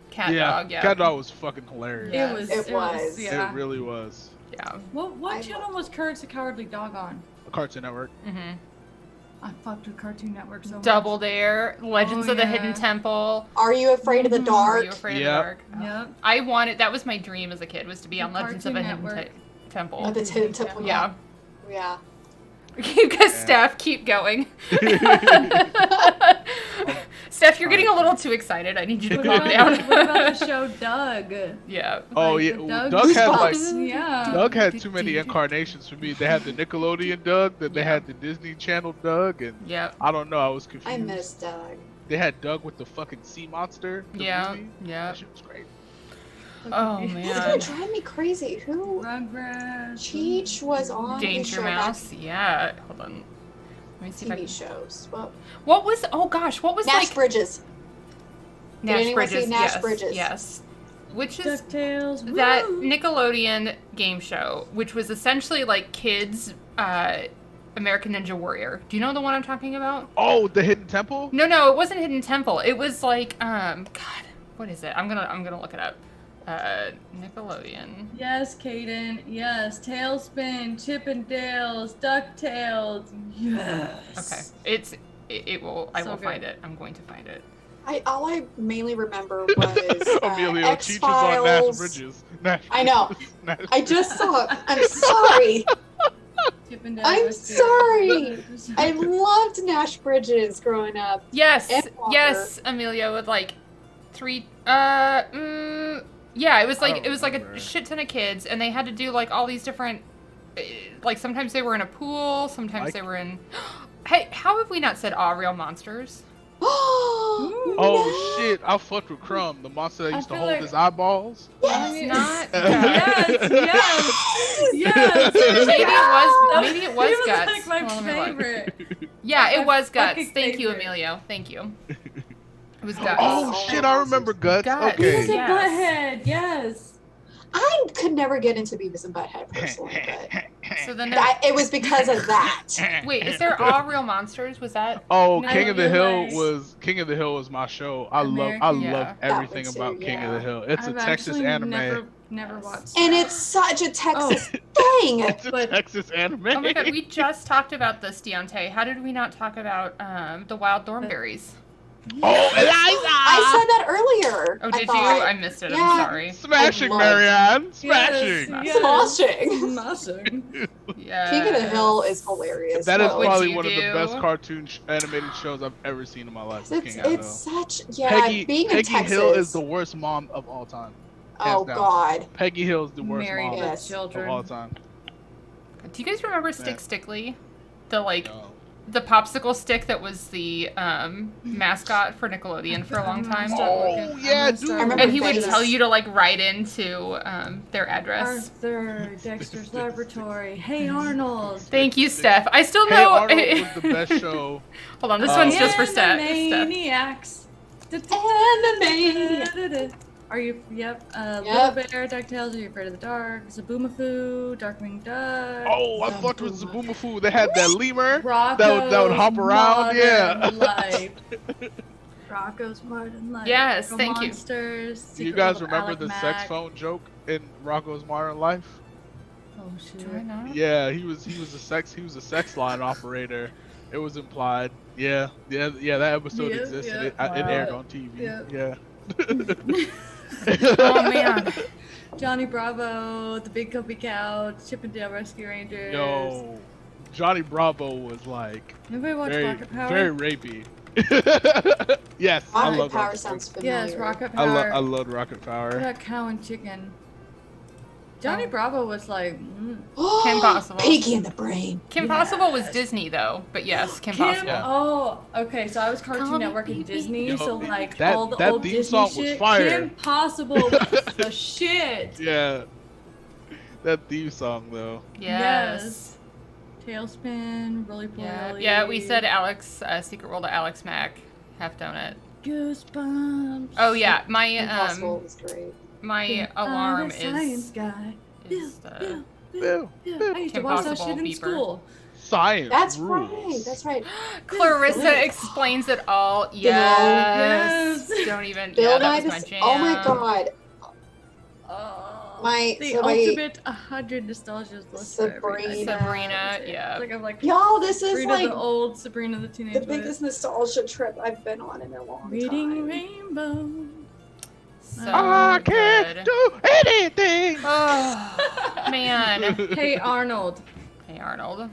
Cat Dog, yeah. Cat Dog was fucking hilarious. It was. It really was. Yeah. What channel was Courage the Cowardly Dog on? Cartoon Network. Mm-hmm. I fucked with Cartoon Network so much. Double Dare, Legends of the Hidden Temple. Are You Afraid of the Dark? Are You Afraid of the Dark? Yep. That was my dream as a kid, was to be on Legends of the Hidden Temple. Oh, the Hidden Temple. Yeah. Yeah. Because Steph, keep going. Steph, you're getting a little too excited. I need you to calm down. What about the show Doug? Yeah. Oh yeah, Doug had Doug had too many Doug. incarnations for me. They had the Nickelodeon Doug, then they had the Disney Channel Doug, and I don't know, I was confused. I miss Doug. They had Doug with the fucking sea monster. Yeah. Movie. Yeah. That shit was great. Oh man. It's gonna drive me crazy. Who? Rugrats. Cheech was on Danger Mouse. Yeah. Hold on. Let me see TV if I can... shows. Well, what was? Oh gosh, what was Nash Bridges? Nash Bridges. Nash Bridges? Yes. Which is DuckTales. that Nickelodeon game show, which was essentially like kids' American Ninja Warrior. Do you know the one I'm talking about? Oh, the Hidden Temple? No, it wasn't Hidden Temple. It was like God, what is it? I'm gonna look it up. Nickelodeon. Yes, Kaden. Yes, Tailspin, Chip and Dale's, DuckTales. Yes. Okay. It will. I will find it. I'm going to find it. All I mainly remember was Emilio X-Files. on Nash Bridges. I know. I just saw it. I'm sorry. I'm sorry. I loved Nash Bridges growing up. Yes, Emilio with like 3 yeah, it was like a shit ton of kids, and they had to do like all these different, like sometimes they were in a pool, sometimes they were in. Hey, how have we not said Real Monsters? Oh shit! I fucked with Crumb, the monster that used to hold his eyeballs. Yes, yes. Maybe it was Guts. Like my favorite. Yeah, it was Guts. Thank you, Emilio. Thank you. It was Guts. Oh shit! I remember Guts. Okay. Beavis and Butthead. Yes. I could never get into Beavis and Butthead personally, but so then it was everything of that. Wait, is there All Real Monsters? Was that? Oh, King of the Hill was my show. I love everything about King of the Hill. It's a Texas anime. Never watched. And it's such a Texas thing. It's a Texas anime. Oh my god, we just talked about this, Deonte. How did we not talk about the Wild Thornberries? Oh, Eliza! I said that earlier. Oh, did you? I missed it. Yeah. I'm sorry. Smashing, Marianne. Smashing. Smashing. Yeah. King of the Hill is hilarious. That is probably one of the best cartoon animated shows I've ever seen in my life. It's such Peggy Hill is the worst mom of all time. Oh God. Peggy Hill is the worst mom of all time. Do you guys remember Stick Stickly? The popsicle stick that was the mascot for Nickelodeon for a long time. Oh yeah, dude. And he would tell you to like write into their address. Arthur, Dexter's Laboratory. Hey Arnold. Thank you, Steph. I still know. Hey Arnold was the best show. Hold on, this one's just for Steph. Maniacs. And the Maniacs. Are you? Yep. Little Bear, DuckTales. Are You Afraid of the Dark? Zaboomafoo, Darkwing Duck. Oh, I fucked with Zaboomafoo. They had that lemur that would hop around. Life. Rocco's Modern Life. Yes, thank Monsters, you. Do you guys remember the sex phone joke in Rocco's Modern Life? Oh shit. Do I not? Yeah, he was a sex line operator. It was implied. Yeah. That episode existed. It aired on TV. Yeah. Oh man. Johnny Bravo, The Big Comfy Couch, Chippendale Rescue Rangers. Yo, Johnny Bravo was like Anybody watch Rocket Power? very rapey. Yes, I love Rocket Power Rocket sounds Power. familiar. Yes, Rocket Power. I love Rocket Power. What about Cow and Chicken? Johnny Bravo was like Kim Possible. Pinky in the Brain. Kim Possible was Disney though, but yes, Kim Possible. Yeah. Oh, okay. So I was Cartoon Network and Disney, Yo, so like that- all the that old theme Disney song was shit. fire. Kim Possible was the shit. Yeah, that theme song though. Yes. Tailspin, Roly Poly. Yeah, we said Alex, Secret World of Alex Mack, Half Donut. Goosebumps. Oh yeah, my Impossible was great. my alarm science is guy. the I used to watch that Impossible shit in beeper. school. Science That's rules. right. That's right. Clarissa explains it all. Yes. Don't even. Bill that Nye. was my jam. Oh my god. The ultimate 100 nostalgias list. Sabrina, yeah. Like I'm like, Y'all, this is Sabrina like the old Sabrina the Teenage the Witch. biggest nostalgia trip I've been on in a long Reading time. Rainbow. So I can't good. do anything. Oh man. Hey Arnold. Hey Arnold.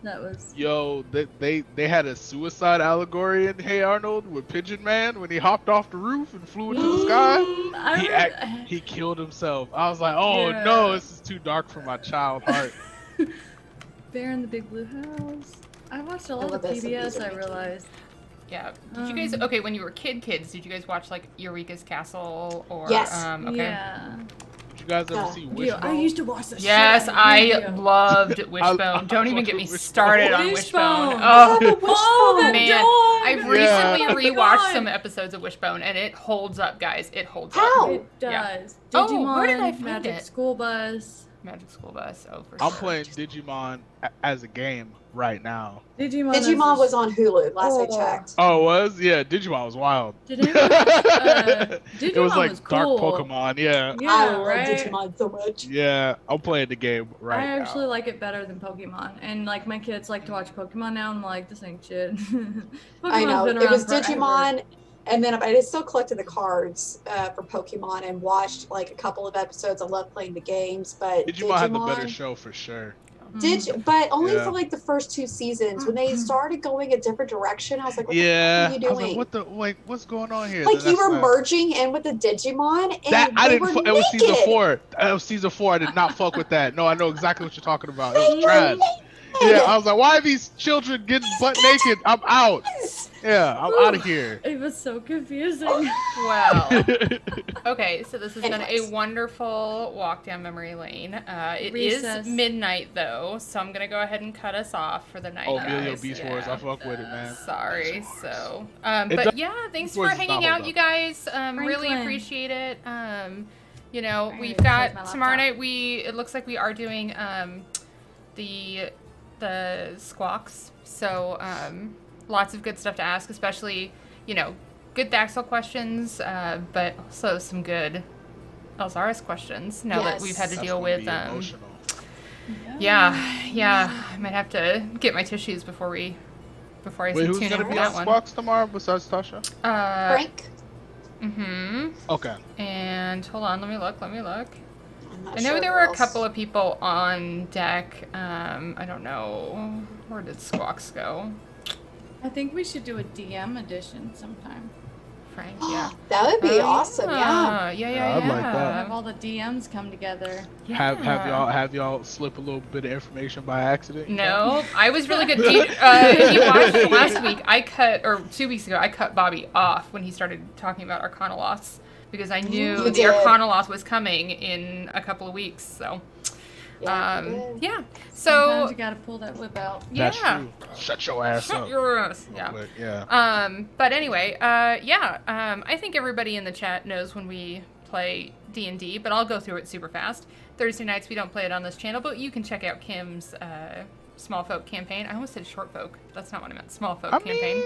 That was. Yo, they had a suicide allegory in Hey Arnold with Pigeon Man when he hopped off the roof and flew into the sky. He killed himself. I was like, oh Yeah. no, this is too dark for my child heart. Bear in the Big Blue House. I watched a lot of love this. PBS. I realized. Yeah. Did you guys? Okay, when you were kids, did you guys watch like Eureka's Castle or? Yes. Okay. Yeah. Did you guys ever see Wishbone? I used to watch the Yes, shit I loved Wishbone. I Don't even get me Wishbone. started on Wishbone. Wishbone. Oh, Oh, that man. dog! I've Yeah. recently Oh my rewatched God. some episodes of Wishbone, and it holds up, guys. It holds How? up. It does. Yeah. Digimon, Oh, where did I find Magic it? School Bus. Magic School Bus. Oh, for I'm sure. playing Digimon as a game right now. Digimon was on Hulu last I checked. Oh, it was? Yeah, Digimon was wild. Did anyone watch, It was Digimon like was Dark cool. Pokemon, yeah. Yeah, I love right? Digimon so much. Yeah, I'm playing the game right I now. actually like it better than Pokemon. And like my kids like to watch Pokemon now, and I'm like, this ain't shit. I know. Pokemon's been It was around forever. Digimon, and then I still collected the cards for Pokemon and watched like a couple of episodes. I love playing the games, but Digimon had the better show for sure. But only Yeah. for like the first two seasons. When they started going a different direction, I was like, what the Yeah, fuck are you I was doing? like, what's going on here? Like Then you were that's merging in with the Digimon, and that I they didn't. were It was season naked. 4. It was season 4. I did not fuck with that. No, I know exactly what you're talking about. It They was were trash. naked. Yeah, I was like, why are these children getting butt naked? I'm out. Yeah, I'm out of here. It was so confusing. Well, okay, so this has been a Anyways. wonderful walk down memory lane. It is Recess. midnight though, so I'm gonna go ahead and cut us off for the night. Oh, Emilio guys. Beast Wars. I fuck with it, man. Sorry. Beast Wars. So, It but does- yeah, thanks Beast for Wars is hanging not out, hold you up. guys. Really Franklin. appreciate it. You know, I we've gotta got charge my tomorrow laptop. night. It looks like we are doing the Squawks. So lots of good stuff to ask, especially good Daxel questions, but also some good Elzaris questions. Now that we've had to That's deal gonna with be emotional. yeah, I might have to get my tissues before I Wait, who's tune in gonna for be that on one. Squawks tomorrow besides Tasha? Frank? Mm-hmm. Okay. And hold on, let me look. I'm not I know sure there who were a else. couple of people on deck. I don't know. Where did Squawks go? I think we should do a DM edition sometime. Frank, yeah. That would be Oh, awesome, yeah. Yeah. I'd like that. Have all the DMs come together. Have y'all slip a little bit of information by accident? No, I was really good. If you watched last week, or 2 weeks ago, I cut Bobby off when he started talking about Arcana Loss because I knew You the did. Arcana Loss was coming in a couple of weeks. So, Yeah, you did. yeah. Sometimes So, you gotta pull that whip out. That's yeah. true. Shut your ass Shut up. your ass. Yeah. But yeah. But anyway, I think everybody in the chat knows when we play D&D, but I'll go through it super fast. Thursday nights we don't play it on this channel, but you can check out Kim's Small Folk campaign. I almost said Short Folk. That's not what I meant. Small Folk campaign.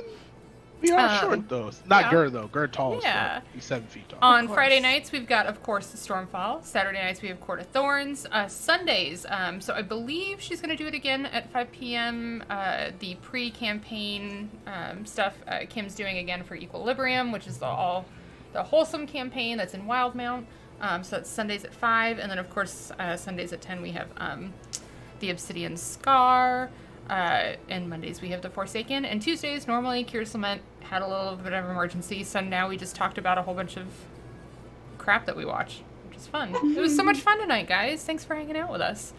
We are short though. Not yeah. Gur though. Gur tall as Yeah. fuck. He's 7 feet tall. On course. Friday nights, we've got, of course, the Stormfall. Saturday nights, we have Court of Thorns. Sundays, so I believe she's going to do it again at 5 p.m. The pre-campaign stuff Kim's doing again for Equilibrium, which is the all the Wholesome campaign that's in Wildmount. So that's Sundays at 5. And then, of course, Sundays at 10 we have the Obsidian Scar. And Mondays we have the Forsaken. And Tuesdays, normally, Curious Lament had a little bit of emergency. So now we just talked about a whole bunch of crap that we watch, which is fun. It was so much fun tonight, guys. Thanks for hanging out with us.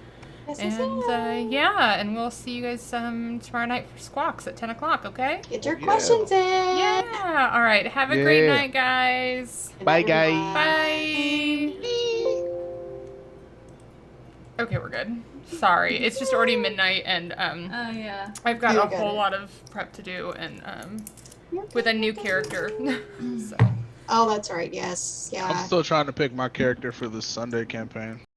And we'll see you guys tomorrow night for Squawks at 10 o'clock, okay? Get your questions in. Yeah. All right. Have a great night, guys. Bye, guys. Bye. Okay, we're good. Sorry. It's just already midnight, and I've got a whole lot of prep to do, and with a new character. So. Oh, that's right. Yes. Yeah. I'm still trying to pick my character for the Sunday campaign.